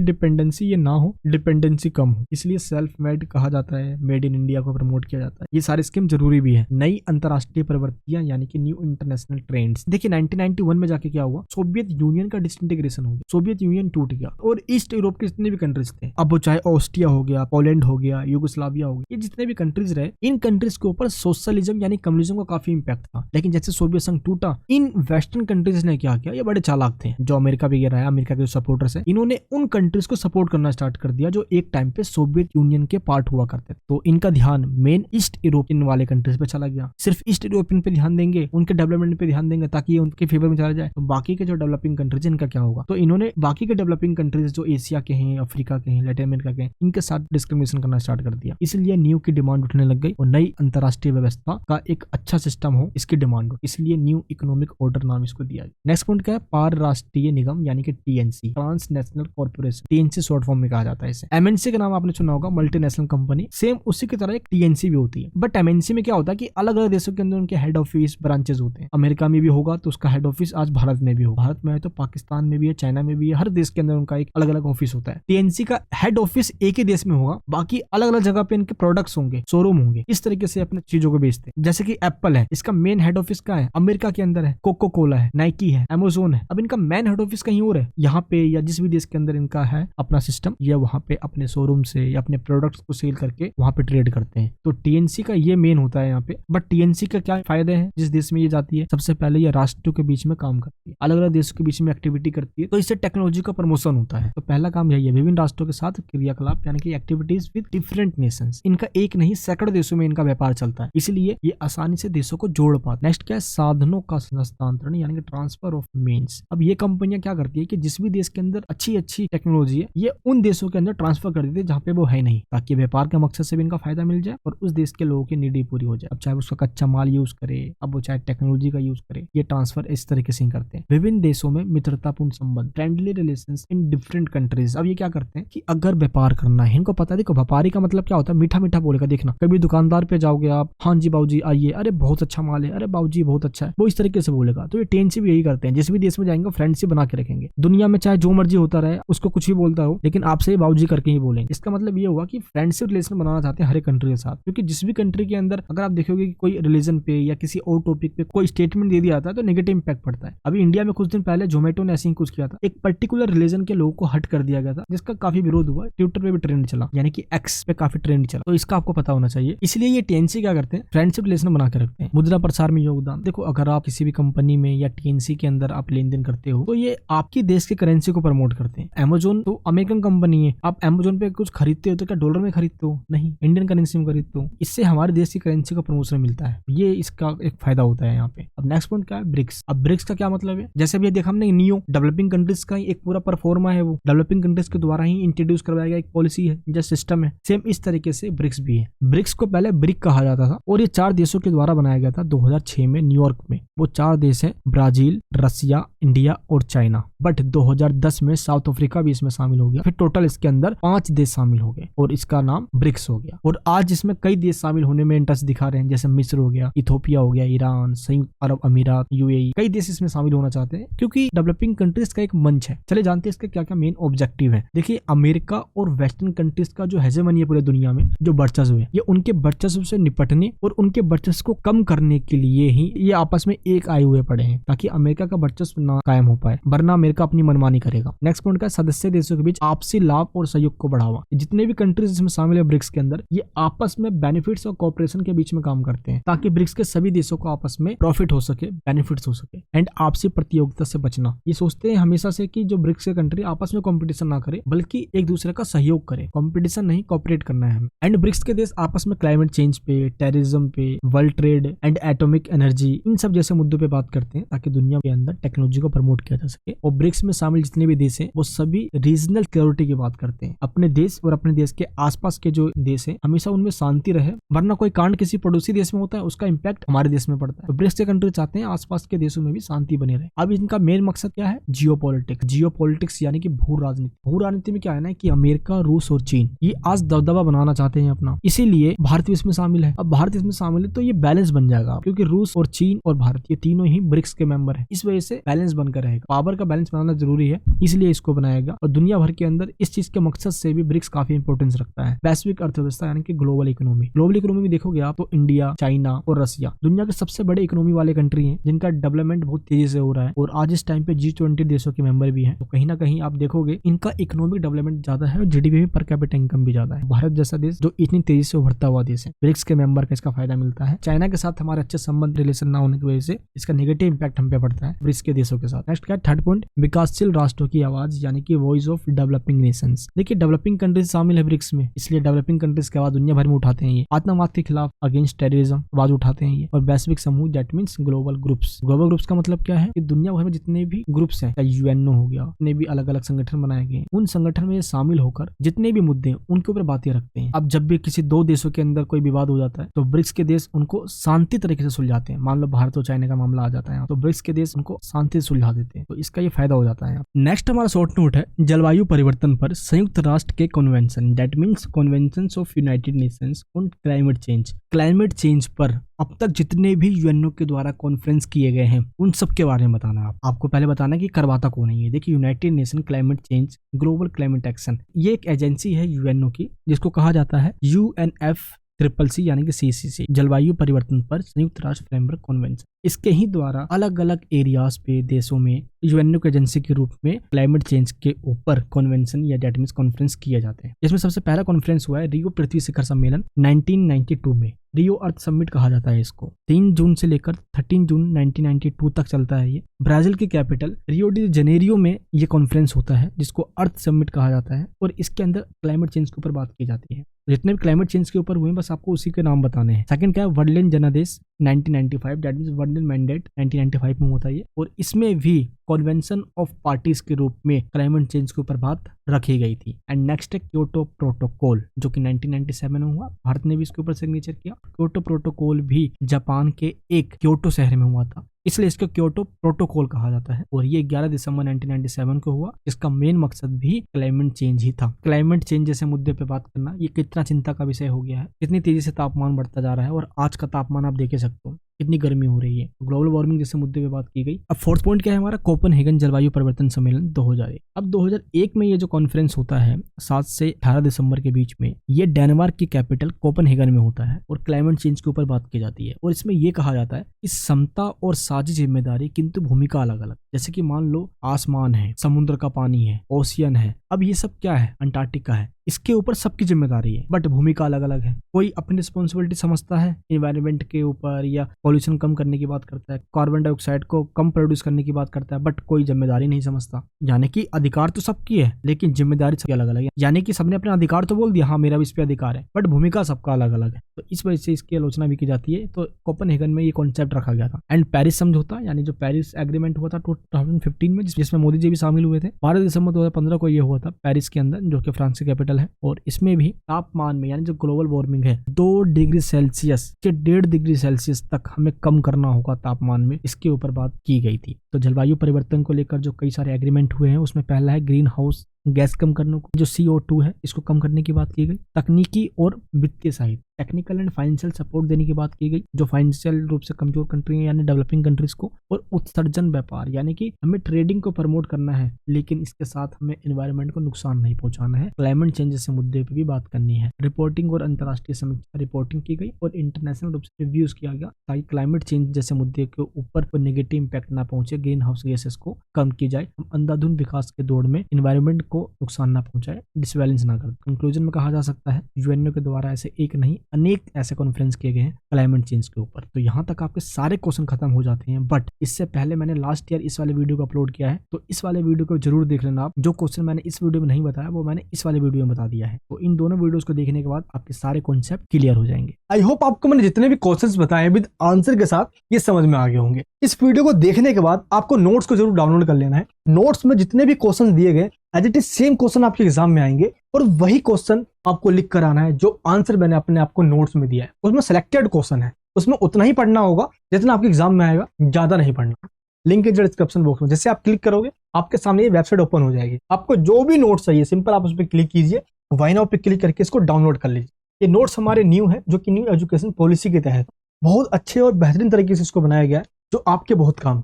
डिपेंडेंसी ये ना हो, डिपेंडेंसी कम हो, इसलिए सेल्फ मेड कहा जाता है, मेड इन इंडिया को प्रमोट किया जाता है। ये सारे स्कीम जरूरी भी है। नई अंतरराष्ट्रीय प्रवृत्तियां यानी कि न्यू इंटरनेशनल ट्रेंड्स। देखिए 1991 में जाके क्या हुआ, सोवियत यूनियन का डिसइंटीग्रेशन हो गया, सोवियत यूनियन टूट गया और ईस्ट यूरोप के जितने भी कंट्रीज थे, अब वो चाहे ऑस्ट्रिया हो गया, पोलैंड हो गया, युगोस्लाविया हो गया, ये जितने भी कंट्रीज रहे, इन कंट्रीज के ऊपर सोशलिज्म यानी कम्युनिज्म का काफी इंपैक्ट था। लेकिन जैसे सोवियत संघ टूटा, इन वेस्टर्न कंट्रीज ने क्या किया, ये बड़े चालाक थे, जो अमेरिका वगैरह है, अमेरिका के जो सपोर्टर्स है, इन्होंने उन कंट्रीज को सपोर्ट करना स्टार्ट कर दिया जो एक टाइम पे सोवियत यूनियन के पार्ट हुआ करते थे। तो इनका ध्यान मेन ईस्ट यूरोपियन वाले कंट्रीज पे चला गया, सिर्फ ईस्ट यूरोपियन पे ध्यान देंगे, उनके डेवलपमेंट पे ध्यान देंगे ताकि ये उनके फेवर में चला जाए। तो बाकी के जो डेवलपिंग कंट्रीज इनका क्या होगा, तो इन्होंने बाकी के डेवलपिंग कंट्रीज जो एशिया के हैं, अफ्रीका के हैं, लैटिन अमेरिका के हैं, इनके साथ डिस्क्रिमिनेशन करना स्टार्ट कर दिया। इसलिए न्यू की डिमांड उठने लग गई और नई अंतरराष्ट्रीय व्यवस्था का एक अच्छा सिस्टम हो, इसकी डिमांड हो, इसलिए न्यू इकोनॉमिक ऑर्डर नाम इसको दिया गया। नेक्स्ट पॉइंट क्या है, पार राष्ट्रीय निगम यानी कि TNC, transnational corporation, TNC short form में कहा जाता है इसे। MNC का नाम आपने सुना होगा, मल्टीनेशनल कंपनी, सेम उसी की तरह एक TNC भी होती है। बट MNC में क्या होता है कि अलग अलग देशों के अंदर उनके हेड ऑफिस ब्रांचेस होते हैं। अमेरिका में भी होगा तो उसका हेड ऑफिस आज भारत में भी होगा, भारत में है तो पाकिस्तान में भी है, चाइना में भी है, हर देश के अंदर उनका एक अलग अलग ऑफिस होता है। TNC का हेड ऑफिस एक ही देश में होगा, बाकी अलग अलग जगह पे इनके प्रोडक्ट्स होंगे, शोरूम होंगे, इस तरीके से अपने चीजों को बेचते हैं। जैसे कि एप्पल है, इसका मेन हेड ऑफिस कहाँ है, अमेरिका के अंदर है, कोको कोला है, नाइकी है, अमेजोन है। अब इनका मेन हेड ऑफिस कहीं और है, यहाँ पे या जिस भी देश के अंदर इनका है अपना सिस्टम, या वहाँ पे अपने शोरूम से या अपने प्रोडक्ट्स को सेल करके वहाँ पे ट्रेड करते हैं। तो TNC का ये मेन होता है यहाँ पे। बट TNC का क्या फायदे हैं जिस देश में ये जाती है, सबसे पहले ये राष्ट्रों के बीच में काम करती है, अलग अलग देशों के बीच में एक्टिविटी करती है, तो इससे टेक्नोलॉजी का प्रमोशन होता है। तो पहला काम यही है, विभिन्न राष्ट्रों के साथ क्रियाकलाप यानी कि एक्टिविटीज विद डिफरेंट नेशंस। इनका एक नहीं सैकड़ों देशों में इनका व्यापार चलता है, इसलिए ये आसानी से देशों को जोड़ पाता है। नेक्स्ट क्या है, साधनों का हस्तांतरण यानी कि ट्रांसफर ऑफ मीन्स। अब ये कंपनियां क्या करती है कि जिस भी देश के अंदर अच्छी अच्छी टेक्नोलॉजी है ये उन देशों के अंदर ट्रांसफर कर देती है जहाँ पे वो है नहीं, ताकि व्यापार के मकसद से भी इनका फायदा मिल जाए और उस देश के लोगों की नीड पूरी हो जाए। अब चाहे उसका कच्चा माल यूज करे, अब वो चाहे टेक्नोलॉजी का यूज करे, ये ट्रांसफर इस तरीके से ही करते हैं। विभिन्न देशों में मित्रतापूर्ण संबंध, friendly relations in different countries. अब ये क्या करते हैं कि अगर व्यापार करना है, इनको पता है, देखो व्यापारी का मतलब क्या होता है, मीठा मीठा बोलेगा। देखना कभी दुकानदार पे जाओगे आप, हाँ जी बाबूजी आइए, अरे बहुत अच्छा माल है, अरे बाबूजी बहुत अच्छा है, वो इस तरीके से बोलेगा। तो ये टेंसी भी यही करते हैं, जिस भी देश में जाएंगे फ्रेंडशिप बना के रखेंगे। दुनिया में चाहे जो मर्जी होता रहे, उसको कुछ भी बोलता हो, लेकिन आपसे बाबूजी करके ही बोलेंगे। इसका मतलब ये हुआ कि फ्रेंडशिप रिलेशन बनाना चाहते हैं हर एक कंट्री के साथ, क्योंकि जिस भी कंट्री के अंदर अगर आप देखोगे कि कोई रिलीजन पे या किसी और टॉपिक पे कोई स्टेटमेंट दे दिया जाता है तो नेगेटिव इंपैक्ट पड़ता है। अभी इंडिया में कुछ दिन पहले जोमेटो ने ऐसे ही कुछ किया था, एक पर्टिकुलर रिलीजन के लोगों को हट कर दिया गया था, जिसका काफी विरोध हुआ। ट्विटर पे भी ट्रेंड चला, यानी कि एक्स पे काफी ट्रेंड चला, तो इसका आपको पता होना चाहिए। इसलिए ये टीएनसी क्या करते हैं, फ्रेंडशिप रिलेशन बना के रखते हैं। मुद्रा प्रसार में योगदान, देखो अगर आप किसी भी कंपनी में या टीएनसी के अंदर आप लेन देन करते हो तो ये आपकी देश की करेंसी को प्रमोट करते हैं। अमेजोन तो अमेरिकन कंपनी है, आप अमेजोन पे कुछ खरीदते हो तो क्या डॉलर में खरीदते हो? नहीं, इंडियन करेंसी में खरीदते हो। इससे हमारे देश की करेंसी का प्रमोशन मिलता है, ये इसका एक फायदा होता है यहाँ पे। अब नेक्स्ट पॉइंट क्या है, ब्रिक्स। अब ब्रिक्स का क्या मतलब है, जैसे अभी देखा हमने नियो, डेवलपिंग कंट्रीज का एक पूरा परफॉर्मा है, वो डेवलपिंग कंट्रीज के द्वारा ही इंट्रोड्यूस करवाया गया एक पॉलिसी है, जो सिस्टम है। सेम इस तरीके से ब्रिक्स भी है। ब्रिक्स को पहले ब्रिक कहा जाता था और ये 4 देशों के द्वारा बनाया गया था 2006 में न्यूयॉर्क में। वो 4 देश है, ब्राजील, रसिया, इंडिया और चाइना। बट 2010 में साउथ अफ्रीका भी इसमें शामिल हो गया। फिर टोटल इसके अंदर 5 देश शामिल हो गए और इसका नाम ब्रिक्स हो गया। और आज इसमें कई देश शामिल होने में इंटरेस्ट दिखा रहे हैं, जैसे मिस्र हो गया, इथोपिया हो गया, ईरान, संयुक्त अरब अमीरात, यूएई, कई देश इसमें शामिल होना चाहते हैं क्योंकि डेवलपिंग कंट्रीज का एक मंच है। चले जानते हैं इसके क्या क्या मेन ऑब्जेक्टिव है। देखिए अमेरिका और वेस्टर्न कंट्रीज का जो हेजेमनी है पूरे दुनिया में, जो वर्चस्व है, ये उनके वर्चस्व से निपटने और उनके वर्चस्व को कम करने के लिए ही ये आपस में एक आए हुए पड़े हैं, ताकि अमेरिका का वर्चस्व ना कायम हो पाए, वरना अमेरिका अपनी मनमानी करेगा। नेक्स्ट पॉइंट का सदस्य देशों के बीच आपसी लाभ और सहयोग को बढ़ावा। जितने भी कंट्रीज इसमें शामिल है ब्रिक्स के अंदर, ये आपस में बेनिफिट्स और कोऑपरेशन के बीच में काम करते हैं, ताकि ब्रिक्स के सभी देशों को आपस में प्रॉफिट हो सके, बेनिफिट्स हो सके। एंड आपसी प्रतियोगिता से बचना, ये सोचते हैं हमेशा से कि जो ब्रिक्स के कंट्री आपस में कंपटीशन ना करे, बल्कि एक दूसरे का सहयोग करे। कंपटीशन नहीं, कोऑपरेट करना है हमें। एंड ब्रिक्स के देश आपस में क्लाइमेट चेंज पे, टेररिज्म पे, world trade and atomic energy, इन सब जैसे मुद्दों पे बात करते हैं, ताकि दुनिया के अंदर टेक्नोलॉजी को प्रमोट किया जा सके। और ब्रिक्स में शामिल जितने भी देश हैं वो सभी रीजनल सिक्योरिटी की बात करते हैं। अपने देश और अपने देश के आसपास के जो देश हैं हमेशा उनमें शांति रहे, वरना कोई कांड किसी पड़ोसी देश में होता है उसका इंपैक्ट हमारे देश में पड़ता है। तो ब्रिक्स के कंट्री चाहते हैं आसपास के देशों में भी शांति बनी रहे। अब इनका मेन मकसद क्या है, जियोपॉलिटिक्स। जियोपॉलिटिक्स यानी कि भू राजनीति। भू राजनीति में क्या है ना कि अमेरिका, रूस और चीन ये आज दबदबा बनाना चाहते हैं अपना, इसीलिए भारत भी इसमें शामिल है। अब भारत इसमें शामिल है तो ये बैलेंस बन जाएगा, क्योंकि रूस और चीन और भारत ये तीनों ही ब्रिक्स के मेंबर हैं। इस वजह से बैलेंस बनकर रहेगा। पावर का बैलेंस बनाना जरूरी है, इसलिए इसको बनाया गया। और दुनिया भर के अंदर इस चीज के मकसद से भी ब्रिक्स काफी इंपॉर्टेंस रखता है। वैश्विक अर्थव्यवस्था यानी कि ग्लोबल इकोनॉमी। ग्लोबल इकोनॉमी में देखोगे आप तो इंडिया, चाइना और रसिया दुनिया के सबसे बड़े इकोनॉमी वाले कंट्री हैं, जिनका डेवलपमेंट बहुत तेजी से हो रहा है। और आज इस टाइम पे G20 देशों के मेंबर भी हैं। तो कहीं ना कहीं आप देखोगे इनका इकोनॉमिक डेवलपमेंट ज्यादा है और जीडीपी में पर कैपिटा इनकम भी ज्यादा है। भारत जैसा देश जो इतनी तेजी से उभरता हुआ देश है, ब्रिक्स के मेंबर का इसका फायदा मिलता है। चाइना के साथ हमारे अच्छे संबंध रिलेशन ना होने की वजह से इसका नेगेटिव इंपैक्ट हम पे पड़ता है ब्रिक्स के देशों के साथ। नेक्स्ट क्या, थर्ड पॉइंट, विकासशील राष्ट्रों की आवाज यानी कि वॉइस ऑफ डेवलपिंग नेशंस। देखिए डेवलपिंग कंट्रीज शामिल है ब्रिक्स में, इसलिए डेवलपिंग कंट्रीज की आवाज दुनिया भर में उठाते हैं। ये आतंकवाद के खिलाफ, अगेंस्ट टेररिज्म आवाज उठाते हैं ये। और वैश्विक समूह that means global groups. Global groups का मतलब क्या है कि दुनिया भर में जितने भी ग्रुप्स हैं, यूएनओ हो गया, जितने भी अलग अलग संगठन बनाए गए, उन संगठन में शामिल होकर जितने भी मुद्दे हैं उनके ऊपर बातें रखते हैं। अब जब भी किसी 2 देशों के अंदर कोई विवाद हो जाता है तो ब्रिक्स के देश उनको शांति तरीके से सुलझाते हैं। मान लो भारत और चाइना का मामला आ जाता है तो ब्रिक्स के देश उनको शांति से सुलझा देते हैं, तो इसका ये फायदा हो जाता है। नेक्स्ट हमारा शॉर्ट नोट है जलवायु परिवर्तन पर संयुक्त राष्ट्र के convention, that means convention of United Nations on climate change. Climate change पर अब तक जितने भी यूएनओ के द्वारा कॉन्फ्रेंस किए गए हैं उन सब के बारे में बताना है आपको पहले बताना है कि करवाता कौन है ये। देखिए United nation climate change global climate action, ये एक एजेंसी है यूएनओ की, जिसको कहा जाता है UNFCCC यानी कि CCC, जलवायु परिवर्तन पर संयुक्त राष्ट्र फ्रेमवर्क कन्वेंशन। इसके ही द्वारा अलग अलग एरियाज पे देशों में यूएनओ के एजेंसी के रूप में क्लाइमेट चेंज के ऊपर कन्वेंशन या डेट मींस कॉन्फ्रेंस किए जाते हैं। इसमें सबसे पहला कॉन्फ्रेंस हुआ है रियो पृथ्वी शिखर सम्मेलन 1992 में। रियो अर्थ समिट कहा जाता है इसको। 3 जून से लेकर 13 जून 1992 तक चलता है ये। ब्राजील की कैपिटल रियो डी जनेरियो में ये कॉन्फ्रेंस होता है, जिसको अर्थ समिट कहा जाता है। और इसके अंदर क्लाइमेट चेंज के ऊपर बात की जाती है। जितने भी क्लाइमेट चेंज के ऊपर हुए बस आपको उसी के नाम बताने हैं। सेकंड क्या है, वर्ल्ड जनादेश 1995, that means one year mandate 1995 में होता है ये। और इसमें भी कन्वेंशन ऑफ पार्टीज के रूप में क्लाइमेट चेंज के ऊपर बात रखी गई थी। एंड नेक्स्ट है क्योटो प्रोटोकॉल, जो कि 1997 में हुआ। भारत ने भी इसके ऊपर सिग्नेचर किया। क्योटो प्रोटोकॉल भी जापान के एक क्योटो शहर में हुआ था, इसलिए इसको क्योटो प्रोटोकॉल कहा जाता है। और ये 11 दिसंबर 1997 को हुआ। इसका मेन मकसद भी क्लाइमेट चेंज ही था। क्लाइमेट चेंज जैसे मुद्दे पे बात करना ये कितना चिंता का विषय हो गया है, कितनी तेजी से तापमान बढ़ता जा रहा है। और आज का तापमान आप देख सकते हो कितनी गर्मी हो रही है। ग्लोबल वार्मिंग जैसे मुद्दे पे बात की गई। अब फोर्थ पॉइंट क्या है हमारा, कोपेनहेगन जलवायु परिवर्तन सम्मेलन 2001। अब 2001 में ये जो कॉन्फ्रेंस होता है 7 से 18 दिसंबर के बीच में, ये डेनमार्क की कैपिटल कोपेनहेगन में होता है। और क्लाइमेट चेंज के ऊपर बात की जाती है। और इसमें यह कहा जाता है कि समता और साझी जिम्मेदारी, किंतु भूमिका अलग अलग। जैसे कि मान लो आसमान है, समुद्र का पानी है, ओशियन है। अब ये सब क्या है, अंटार्कटिका है, इसके ऊपर सबकी जिम्मेदारी है, बट भूमिका अलग अलग है। कोई अपनी रिस्पॉन्सिबिलिटी समझता है एनवायरनमेंट के ऊपर, या पॉल्यूशन कम करने की बात करता है, कार्बन डाइऑक्साइड को कम प्रोड्यूस करने की बात करता है, बट कोई जिम्मेदारी नहीं समझता। यानी कि अधिकार तो सबकी है, लेकिन जिम्मेदारी सबकी अलग अलग है। यानी कि सबने अपना अधिकार तो बोल दिया, हाँ मेरा भी इस पे अधिकार है, बट भूमिका सबका अलग अलग है। तो इस वजह से इसकी आलोचना भी की जाती है। तो कोपेनहेगन में ये कॉन्सेप्ट रखा गया था। एंड पेरिस समझौता, यानी जो पेरिस एग्रीमेंट हुआ था 2015 में, जिसमें मोदी जी भी शामिल हुए थे। 12 दिसंबर 2015 को ये हुआ था पेरिस के अंदर, जो कि फ्रांस की कैपिटल है। और इसमें भी तापमान में, यानी जो ग्लोबल वार्मिंग है, 2 डिग्री सेल्सियस से 1.5 डिग्री सेल्सियस तक हमें कम करना होगा तापमान में, इसके ऊपर बात की गई थी। तो जलवायु परिवर्तन को लेकर जो कई सारे एग्रीमेंट हुए हैं, उसमें पहला है ग्रीन हाउस गैस कम करने को, जो CO2 है इसको कम करने की बात की गई। तकनीकी और वित्तीय सहायता, टेक्निकल एंड फाइनेंशियल सपोर्ट देने की बात की गई, जो फाइनेंशियल रूप से कमजोर कंट्री है, यानी डेवलपिंग कंट्रीज को। और उत्सर्जन व्यापार, यानी कि हमें ट्रेडिंग को प्रमोट करना है, लेकिन इसके साथ हमें एनवायरनमेंट को नुकसान नहीं पहुंचाना है। क्लाइमेट चेंज जैसे मुद्दे पर भी बात करनी है। रिपोर्टिंग और अंतर्राष्ट्रीय समीक्षा रिपोर्टिंग की गई, और इंटरनेशनल रूप से रिव्यूज किया गया, ताकि क्लाइमेट चेंज जैसे मुद्दे के ऊपर कोई नेगेटिव इंपैक्ट ना पहुंचे, ग्रीन हाउस गैसेस को कम की जाए, हम अंधाधुंध विकास के दौड़ में एनवायरनमेंट को नुकसान ना पहुंचाए, डिसबैलेंस ना कर। कंक्लूजन में कहा जा सकता है यूएनओ के द्वारा ऐसे एक नहीं अनेक ऐसे कॉन्फ्रेंस किए गए हैं क्लाइमेट चेंज के ऊपर। तो यहाँ तक आपके सारे क्वेश्चन खत्म हो जाते हैं। बट इससे पहले मैंने लास्ट ईयर इस वाले वीडियो को अपलोड किया है, तो इस वाले वीडियो को जरूर देख लेना आप। जो क्वेश्चन मैंने इस वीडियो में नहीं बताया, वो मैंने इस वाले वीडियो में बता दिया है। तो इन दोनों वीडियोस को देखने के बाद आपके सारे कॉन्सेप्ट क्लियर हो जाएंगे। आई होप आपको मैंने जितने भी क्वेश्चंस बताए विद आंसर के साथ ये समझ में आ गए होंगे। इस वीडियो को देखने के बाद आपको नोट्स को जरूर डाउनलोड कर लेना है। नोट्स में जितने भी क्वेश्चन दिए गए as it is same question आपके एग्जाम में आएंगे, और वही क्वेश्चन आपको लिख कर आना है जो आंसर मैंने अपने आपको नोट्स में दिया है। उसमें सिलेक्टेड क्वेश्चन है, उसमें उतना ही पढ़ना होगा जितना आपके एग्जाम में आएगा, ज्यादा नहीं पढ़ना। लिंक है डिस्क्रिप्शन बॉक्स में, जैसे आप क्लिक करोगे आपके सामने ये वेबसाइट ओपन हो जाएगी। आपको जो भी नोट्स चाहिए सिंपल आप उस पर क्लिक कीजिए, वाई नाउ पे क्लिक करके इसको डाउनलोड कर लीजिए। ये नोट्स हमारे न्यू है, जो कि न्यू एजुकेशन पॉलिसी के तहत बहुत अच्छे और बेहतरीन तरीके से इसको बनाया गया है, जो आपके बहुत काम।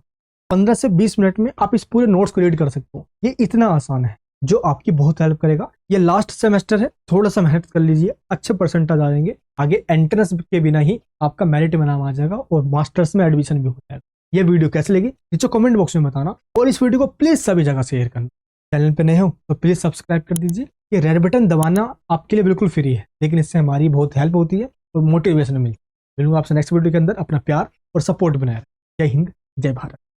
15 से 20 मिनट में आप इस पूरे नोट्स को रीड कर सकते हो। ये इतना आसान है जो आपकी बहुत हेल्प करेगा। ये लास्ट सेमेस्टर है, थोड़ा सा मेहनत कर लीजिए, अच्छे परसेंटेज आ जाएंगे। आगे एंट्रेंस के बिना ही आपका मेरिट में नाम आ जाएगा और मास्टर्स में एडमिशन भी हो जाएगा। ये वीडियो कैसे लगी नीचे कमेंट बॉक्स में बताना, और इस वीडियो को प्लीज सभी जगह शेयर करना। चैनल पे नए हो तो प्लीज सब्सक्राइब कर दीजिए। ये रेड बटन दबाना आपके लिए बिल्कुल फ्री है, लेकिन इससे हमारी बहुत हेल्प होती है और मोटिवेशन मिलती है। मिलूंगा आपसे नेक्स्ट वीडियो के अंदर। अपना प्यार और सपोर्ट बनाए रखें। जय हिंद, जय भारत।